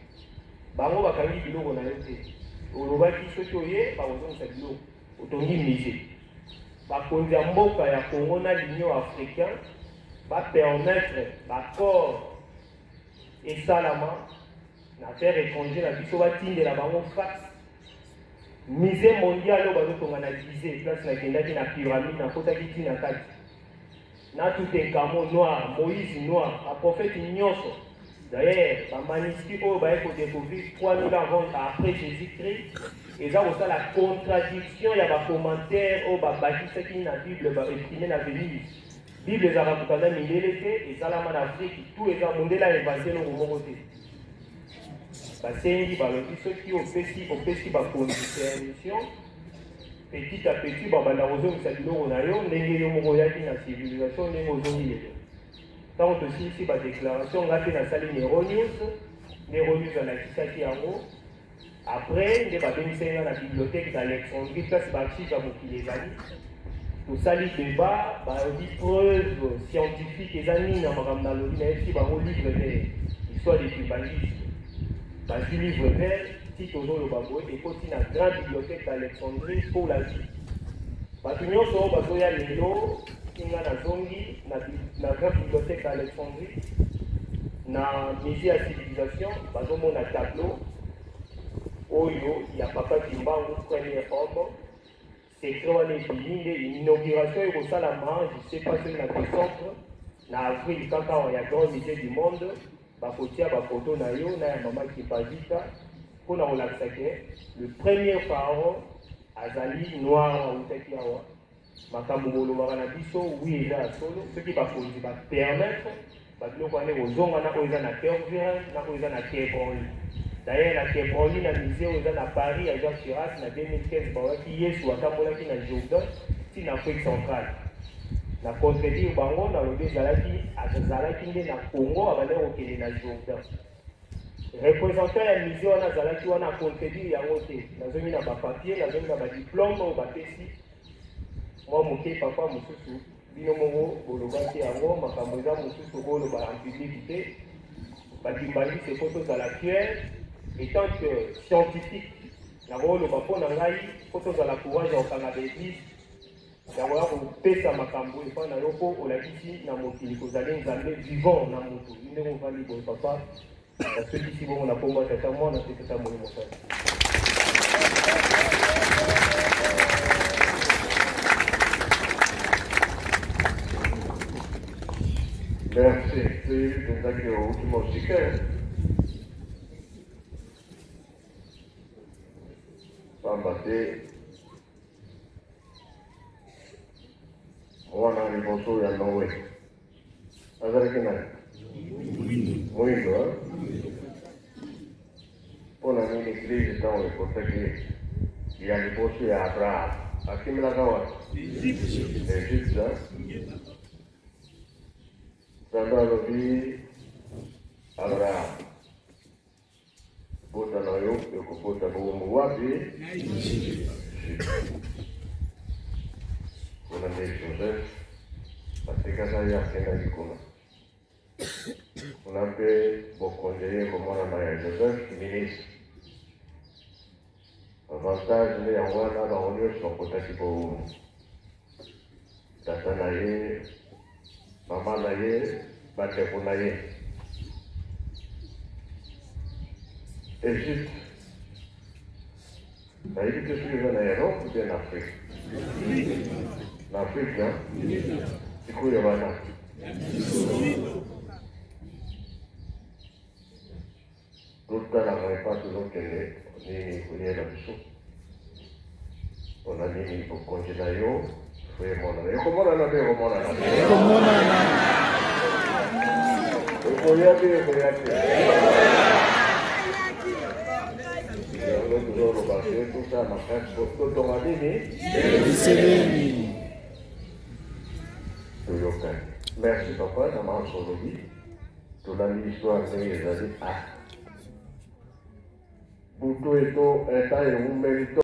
bango bakangi biloko na yo te olobaki soki oye bakozongisa biloko otongi musée bakonzi ya mboka ya Congo na l'Union africaine bapermettre baccord esalama na affaire étranger na biso batindela bango fax. Musée mondial au bateau qu'on a visé, place na kendaki na pyramide na kota kiti na kati. Na tout un camo noir, Moïse noir, un prophète nyonso. D'ailleurs, la manuscrit au baie pour découvrir 3000 ans après Jésus-Christ. Et ça aussi la contradiction, il y a des commentaires au baki ce qui na Bible va exprimer la Venise. Bible les arabes quand même il était et ça la man Afrique tout les monde là évangile au moment côté. Basengi balobi soki opesi bacondition petit à petit babanda kozongisa biloko na yo ndenge yo moko oyaki na civilisation ndenge ozongi lelo ntango tosilisi badéclaration nga mpe nasali neronews alakisaki yango après nde babengisaki nga na bibliothèque d'Alexandrie place baarchive ya mokili ezali tosali débat balobi preuve scientifique eza nini na makambo nalobi nayebisi bango livre vert histoire des tribalistes. Dans ce livre vert, si tu as le bateau, il faut une grande bibliothèque d'Alexandrie pour la vie. Parce que nous avons les lots, nous avons la grande bibliothèque d'Alexandrie, dans le musée à civilisation, nous avons un tableau, où il y a papa kimbangu, premier homme, c'est trop une inauguration, il y a la manche, je ne sais pas si on a des centres, dans avril, quand il y a grand musée du monde, bakotia bafoto na yo na ya mama kipazika mpona kolakisa ke le premier pharaon azali noir autaki awa makambo bolobaka na biso wi eza ya solo soki bakonzi bapermettre babiloko wana kozonga na oyo eza na Kerviran na oyo eza na Quai d'ailleurs na Quai na musée oyo eza na Paris ya Jacques Chirac na 2015 bawaki Yesu atambolaki na Jourdain ti na Afrique centrale. Na contredire bango na lobi azalaki nde na Congo abandaki kokende na Jourdain. Représentant ya musée wana azalaki wana contredire yango te nazongi na bapapier nazongi na badiplome oyo bapesi mwa moke papa mosusu bino moko bolobaki yango makambo eza mosusu boloba en public te badimbangisi po tozala fier etant que scientifique nakoloba mpo na ngai po tozala courage ya kokanga baeglise yango ya kopesa makambo epai na yo mpo olakisi na mokili kozali nzambe vivant na motu ndenge ovandi boye papa nasokisi bongo na kombo ya tata mwana mpe tata moyi mosali. Merci. C'est ça qui est au último chiquet. Pambate. Wana riboso ya Norway. Azara kina. Muito, hein? Pona nini crise tão importante que a riboso ya Abraham. Aqui me lagawa. Egito, hein? Sandalo vi Abraham. Bota na eu bota no wapi. Kuna ndiye Joseph. Katika saya kenda jikuna. Kuna pe bokonjeye komona na Joseph ministre. Avantage ni yawana na onyo sokota kipo. Tata na ye, mama na ye, bateko na ye. Égypte. L'Égypte est suivie en Europe ou bien en Afrique? L'Afrique, hein? C'est quoi le matin? Tout le temps, on n'a pas toujours qu'elle est, ni la mission. On a dit pour continuer, il faut mon ami. Comment on a fait? Comment on a fait? Comment on a fait? Il faut y aller, il faut y aller. Toujours le passé, tout ça, ma frère, tout ton ami, merci papa, ça m'a sauvé. Tout l'histoire, c'est les années A. Pour tout et tout, état et vous méritez.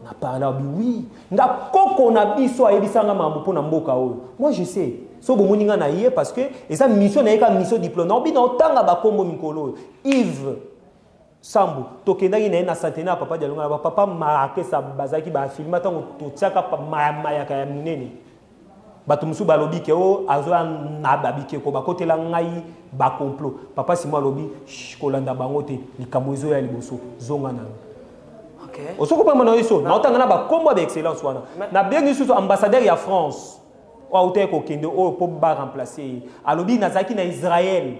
Na parlé oui. Na koko na biso ayebisanga mambo pona mboka oyo. Moi je sais. So bomoninga na yé parce que eza mission na yeka mission diplôme. Na obi na otanga ba kombo mikolo. Yves Sambu tokendaki na na centenaire papa dialonga na papa marqué sa bazaki ba filma tango totiaka pa mayaka ya minene. Bato musu balobi ke o azoya na babike ko bakotela ngai ba complot. Papa simo lobi kolanda bango te likambo ezo ya liboso zonga na. Okay. Osoko pa mona iso na otanga na ba kombo ba excellence wana. Na bien susu ambassadeur ya France. Wa uté ko kende o po ba remplacer. Alobi nazaki na Israël.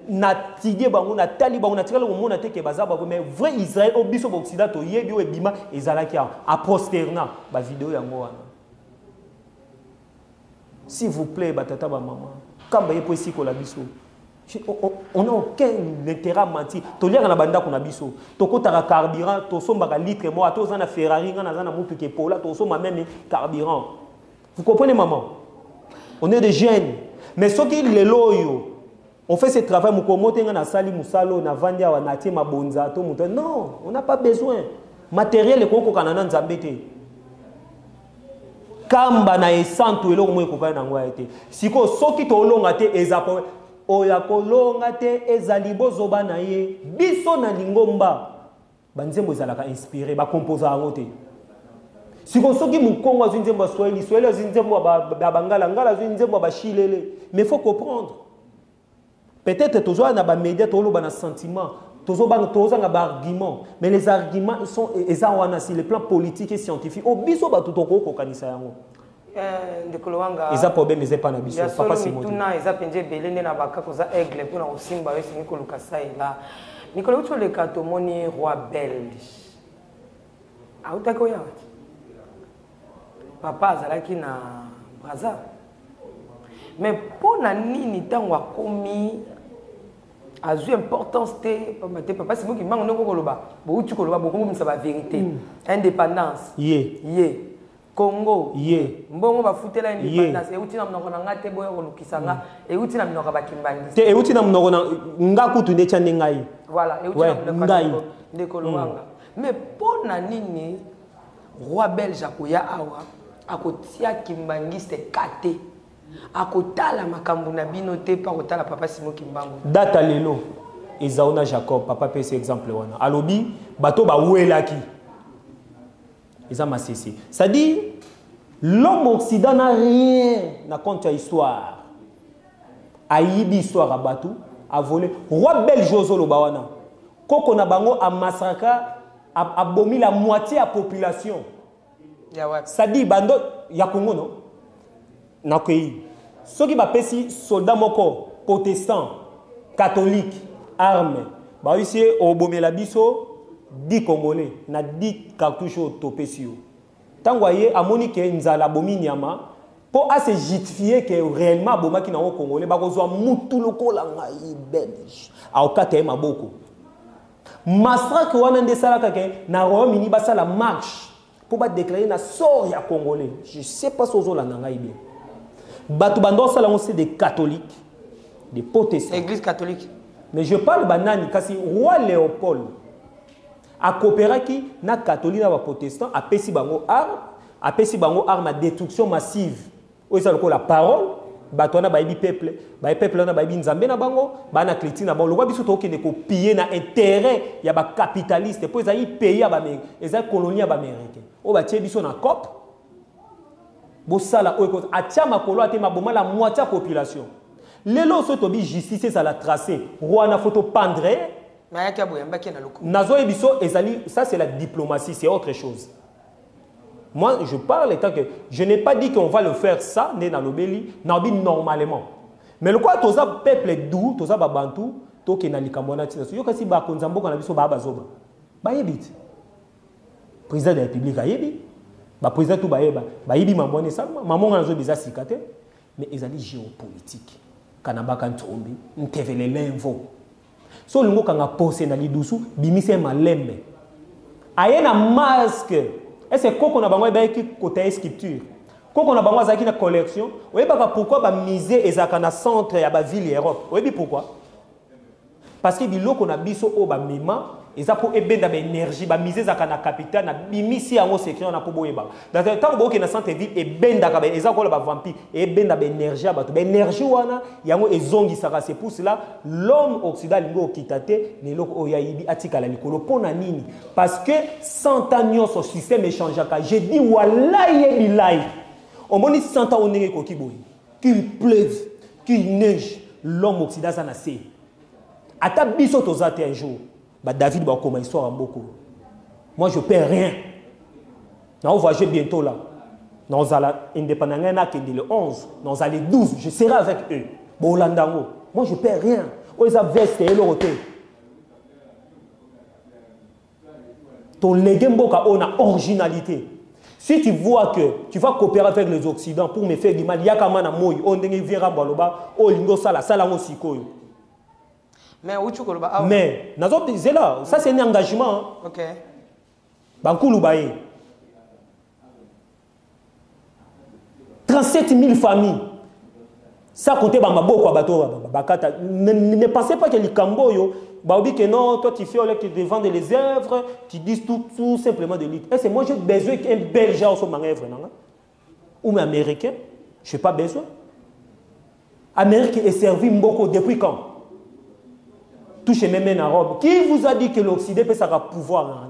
Na tidie bango na tali bango na tikala mona te ke bazaba mais vrai Israël au biso occident to yebi o ebima ezalaki a prosterna ba vidéo yango wana. S'il vous plaît batata ba maman. Kamba yepo isiko la biso. On n'a aucun intérêt à mentir. Tu lis na banda kuna biso. To kota carburant, to somba ka litre moi, to zana Ferrari, na zana mutu ke pola, to somba même carburant. Vous comprenez maman? On est des jeunes. Mais ce qui les loyo, on fait ce travail mukomote na sali musalo na vandia wa na tie mabonza to muto. Non, on n'a pas besoin. Matériel ko kanana nzambete. Kamba na esantu elo mo ko na ngwa ete. Siko soki to longa te ezapo oya kolonga te ezali bozoba na ye biso na lingomba banzembo ezalaka inspiré ba composer yango te siko soki mukongo azu nzembo swahili swahili azu nzembo ba bangala ngala azu nzembo ba chilele mais faut comprendre peut-être tozo na ba média tolo ba na sentiment tozo ba tozo na ba argument mais les arguments sont eza wana sur le plan politique et scientifique o biso ba tutoko ko kanisa yango Ndekolowanga eza problème eza pas na biso papa Simon tuna eza penje belende na baka koza aigle pona osimba yo singi koluka saila Nicolas uto le katomoni roi belge autako ya papa azalaki na Braza mais pona nini tango akomi azu importance te papa Simon ki mango ndoko koloba bo uti koloba bo kombo misa ba vérité indépendance ye Congo ye mbongo bafutela indépendance euti na mnoko na ngate boyo kolukisanga euti na mnoko bakimbandi te euti na mnoko na ngakutu nde chande ngai voilà euti na mnoko ndeko lwanga mais pona nini roi belge akoya awa akotia kimbangiste kate akotala makambo na bino te pa kotala papa Simon Kimbangu data lelo ezaona Jacob papa pese exemple wana alobi bato ba welaki. C'est-à-dire, l'homme occident n'a rien à compte de l'histoire. Aïbi histoire à Batou, a volé. Roi belge Josolo Bawana. Koko na bango a massacré, a bomi la moitié de la population. C'est-à-dire, bando, ya Congo non? nakoyi soki bapesi soldat moko protestant catholique arme baisi obomela biso 10 congolais na 10 cartouches topesi yo tango aye amoni ke nzala bomi nyama pour se justifier que réellement bomaki na o congolais bakozwa mutu lokola ngai belge aokate maboko massacre wana ndesalaka ke na Royaume-Uni basala marche pour ba déclarer na sort ya congolais je sais pas sozo la ngai bien batu bando sala c'est des catholiques des protestants église catholique mais je parle banani kasi roi Léopold a coopéraki na catholique na ba protestant apesi bango arme à destruction massive oyo ça la parole bato na baibi peuple na baibi nzambe na bango bana chrétien na bango lokwa biso to kende ko piller na intérêt ya ba capitaliste pour ezali pays ya ba ezali colonie ya ba américain o ba tie biso na COP bo sala oyo atia makolo ate maboma la moitié population lelo so to bi justice ça la tracé roi na photo pendre mais yaki aboya mbaki na loko nazo ebiso ezali ça c'est la diplomatie c'est autre chose. Moi, je parle étant que je n'ai pas dit qu'on va le faire ça, normalement. Mais le quoi, tous les peuples doux, tous les bantou, tous les nalikambona, tous les kasi ba konzambo kana biso ba bazoba. Ba yebit. Président de la République a yebi. Ba président tout ba yeba. Ba yebi mamone salma, maman na zo biza sikate, mais ezali géopolitique. Kanaba kan trombi, ntevele l'invo. So lingo kanga posé na lidusu, bimise malembe. Ayena masque. Est-ce que quand on a besoin de côté sculpture, quand on a besoin de collection, vous savez pourquoi ba miser ezakana centre ya ba ville Europe. Vous savez pourquoi? Parce que biloko na biso o ba mema eza pour ebenda ba énergie ba miser zakana capitale na bimisi yango secret na ko boyeba. Dans le temps boke na centre ville ebenda ka ba eza ko la ba vampire ebenda ba énergie ba to ba énergie wana yango ezongi saka c'est pour cela l'homme occidental lingo kitate ne loko oyayibi atika la likolo pona nini parce que 100 ans son système échangeaka je dis wallahi billahi au moins 100 ans on est ko kiboyi qu'il pleuve qu'il neige l'homme occidental ça na c'est ata biso tozate un jour bah David va commencer histoire en beaucoup. Moi je perds rien. On va jouer bientôt là. Nous allons indépendant le 11, nous allons le 12, je serai avec eux. Bon Landango. Moi je perds rien. Ils ont veste et l'autre. Ton léguemboka on a originalité. Si tu vois que tu vas coopérer avec les Occidentaux pour me faire du mal, il y a quand même un mot, on vient à Baloba, on lingo sala, sala on sikoyo. Mais c'est là, ça c'est un engagement. Ok. Bankoulou Baye. 37 000 familles. Ça comptait dans ma boîte bateau. Ne pensez pas que les Camboyo, que non, toi tu fais de vendre les œuvres, tu dis tout simplement de l'île. C'est moi j'ai besoin qu'un Belge soit mon œuvre. Ou un Américain, je n'ai pas besoin. Amérique est servi beaucoup depuis quand? Touche même en Europe. Qui vous a dit que l'Occident peut avoir pouvoir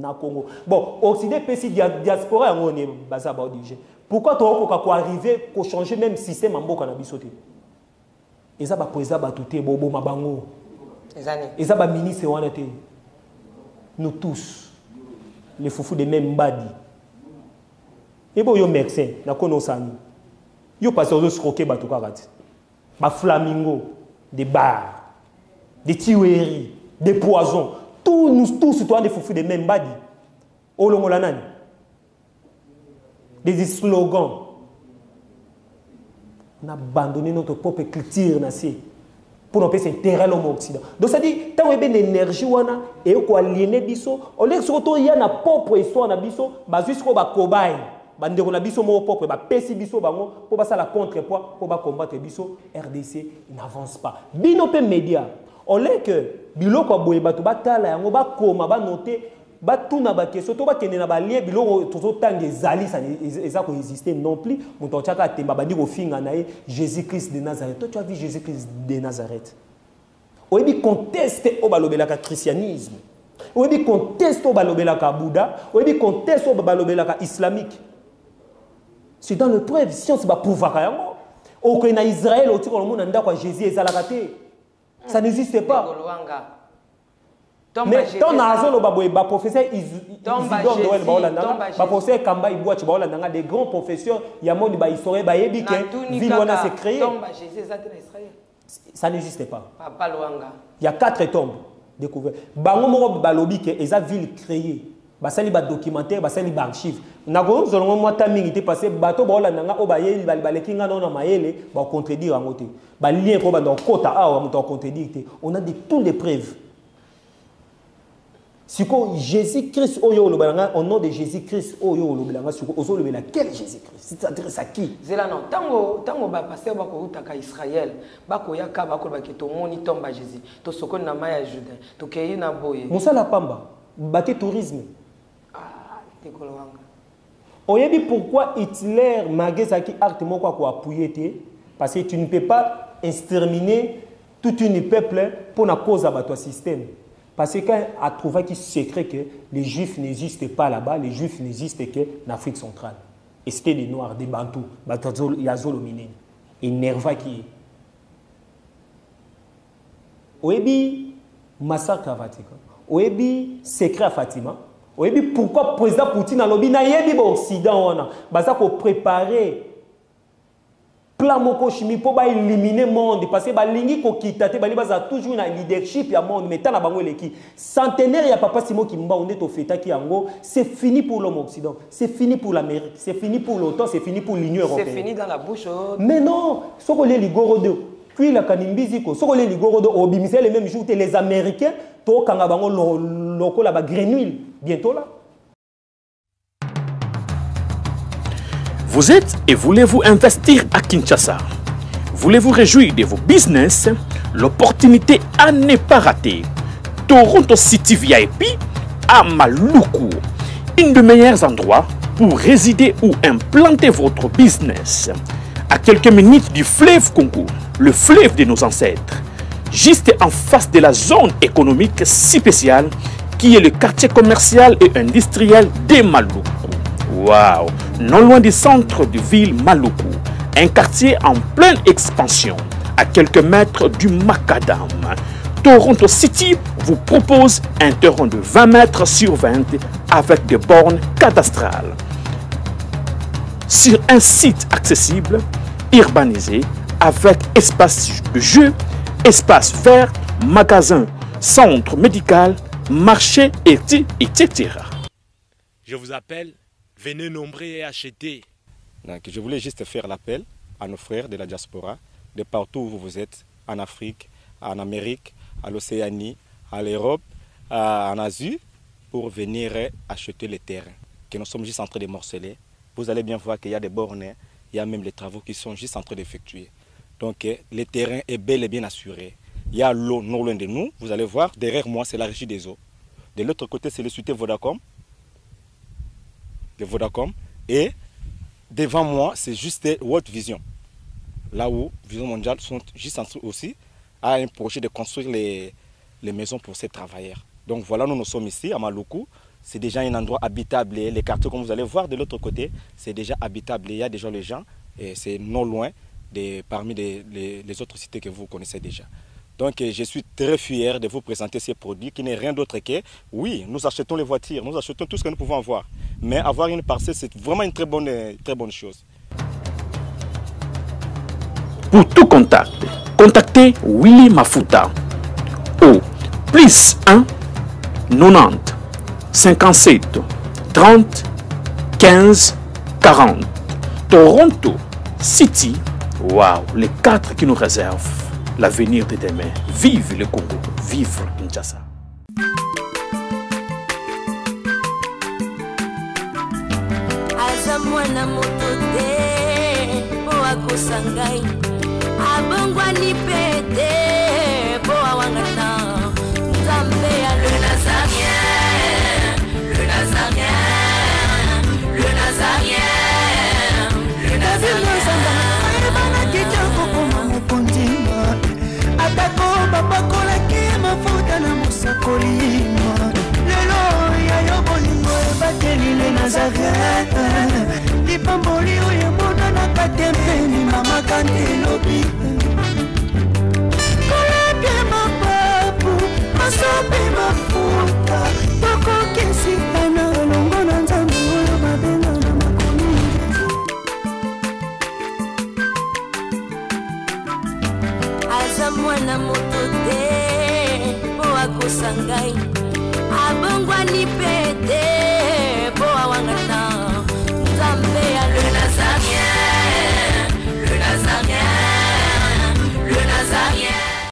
dans Congo? Bon, l'Occident peut si diaspora on est basé à Baudouge. Pourquoi tu as arrivé à changer même système en Boka na bisoté? Et ça va président batouté bobo mabango. Et ça va ministre wanate. Nous tous les foufous de même badi. Et bon yo médecin na kono sani. Yo passé aux scroquer batouka rat. Ba flamingo des bars. Des tueries, des poisons, tous citoyens des foufous de même badi. Olomolanani. Des slogans. On a abandonné notre propre culture pour nous s'intéresser l'homme occident. Donc ça dit, tant que l'énergie wana et ko aliéner biso, on laisse surtout il y a na propre histoire na biso, ba jusqu'au ba cobaye. Bandeko na biso mo propre ba pesi biso bango pour ça la contrepoids pour ba combattre biso RDC n'avance pas. Bino pe média on l'a que biloko boye batu batala yango ba koma ba noter ba tuna ba question to ba kende na ba lie biloko tozo tangi zali ça eza ko exister non plus muto chaka temba bandi ko finga na Jésus-Christ de Nazareth. Toi tu as vu Jésus-Christ de Nazareth. On dit conteste au balobelaka christianisme. On dit conteste au balobelaka Bouddha, on dit conteste au balobelaka islamique. C'est dans le preuve science ba pouvoir yango. Au que na Israël au tiko le monde anda kwa Jésus ezalaka te. Ça n'existe pas. Mais tant que professeur Isidore Noël professeur Kamba Ibouachi des grands professeurs, il y a monde qui historien qui ville s'est créé. Ça n'existe pas. Il y a 4 tombes découvertes. Bango moko balobi ke eza ville créée. Basali ba documentaire, basali ba archive. Nako zolongo mwata mingi te passé bato ba olandanga o ba yeli baleki nga na mayele ba contredire angote. Ba lien ko ba dans kota a muto contredire te. On a de toutes les preuves. Siko Jésus-Christ oyo lobalanga au nom de Jésus-Christ oyo lobalanga siko ozo lobela quel Jésus-Christ? Ça s'adresse à qui? Zela non tango ba passer ba ko utaka Israël ba ko yaka ba ko ba ke to moni tomba Jésus to soko na maya Juda to keyi na boye Mosala pamba baté tourisme. Ah tekolwanga. Oyebi pourquoi Hitler magezaki acte moko ko appuyer parce que tu ne peux pas exterminer tout un peuple pour na cause à ton système. Parce qu'il a trouvé qu'il secret que les Juifs n'existent pas là-bas, les Juifs n'existent qu'en Afrique centrale. Et c'était des Noirs, des Bantous, Yazolominen. Et Nerva qui est. Oebi, massacre à Vatican. Oebi, secret à Fatima. Oebi, pourquoi le président Poutine a lobby na yebi Occident on a. Basa pour préparer plan moko chimie pour éliminer le monde parce que balingi ko kitate bali baza toujours na leadership ya monde mais tana bango leki centenaire ya papa Simo Kimba on est au feta ki yango c'est fini pour l'homme occident c'est fini pour l'Amérique c'est fini pour l'OTAN c'est fini pour l'Union européenne c'est fini dans la bouche mais non soko les ligoro de puis la kanimbizi ko soko les ligoro de obimisé les mêmes jours que les Américains to kanga bango loko la ba Greenville bientôt là. Vous êtes et voulez-vous investir à Kinshasa? Voulez-vous réjouir de vos business? L'opportunité à ne pas rater. Toronto City VIP à Maluku. Un des meilleurs endroits pour résider ou implanter votre business. À quelques minutes du fleuve Congo, le fleuve de nos ancêtres. Juste en face de la zone économique si spéciale qui est le quartier commercial et industriel de Maluku. Waouh! Non loin du centre de ville Maluku, un quartier en pleine expansion, à quelques mètres du Macadam. Toronto City vous propose un terrain de 20 mètres sur 20 avec des bornes cadastrales. Sur un site accessible, urbanisé, avec espace de jeu, espace vert, magasin, centre médical, marché, etc. Je vous appelle. Venez nombrer et acheter. Donc, je voulais juste faire l'appel à nos frères de la diaspora, de partout où vous êtes, en Afrique, en Amérique, à l'Océanie, à l'Europe, en Asie, pour venir acheter les terrains que nous sommes juste en train de morceler. Vous allez bien voir qu'il y a des bornes, il y a même les travaux qui sont juste en train d'effectuer. Donc, le terrain est bel et bien assuré. Il y a l'eau non loin de nous. Vous allez voir, derrière moi, c'est la régie des eaux. De l'autre côté, c'est le société Vodacom. De Vodacom, et devant moi c'est juste World Vision, là où Vision Mondiale sont juste en train aussi à un projet de construire les maisons pour ces travailleurs. Donc voilà, nous sommes ici à Maluku, c'est déjà un endroit habitable, les quartiers comme vous allez voir de l'autre côté c'est déjà habitable, il y a déjà les gens et c'est non loin parmi les autres cités que vous connaissez déjà. Donc je suis très fier de vous présenter ces produits qui n'est rien d'autre que, oui, nous achetons les voitures, nous achetons tout ce que nous pouvons avoir. Mais avoir une parcelle, c'est vraiment une très bonne chose. Pour tout contact, contactez Willy Mafuta au +1 90 57 30 15 40. Toronto City, waouh, les 4 qui nous réservent l'avenir de demain. Vive le Congo, vive Kinshasa. Mwana moto te po akosangai abongwani pete po awangana Nzambe ya le Nazarien, le Nazarien, le Nazarien, le Nazarien. Bana kitoko koma mukondima atako babakola ki mafuta na musakolima lelo ya yobolingo bateli le Nazarien. Pamboli oyo mona na katempeni mama kandelo aza mwana moto te po akosa ngai abongwani pe te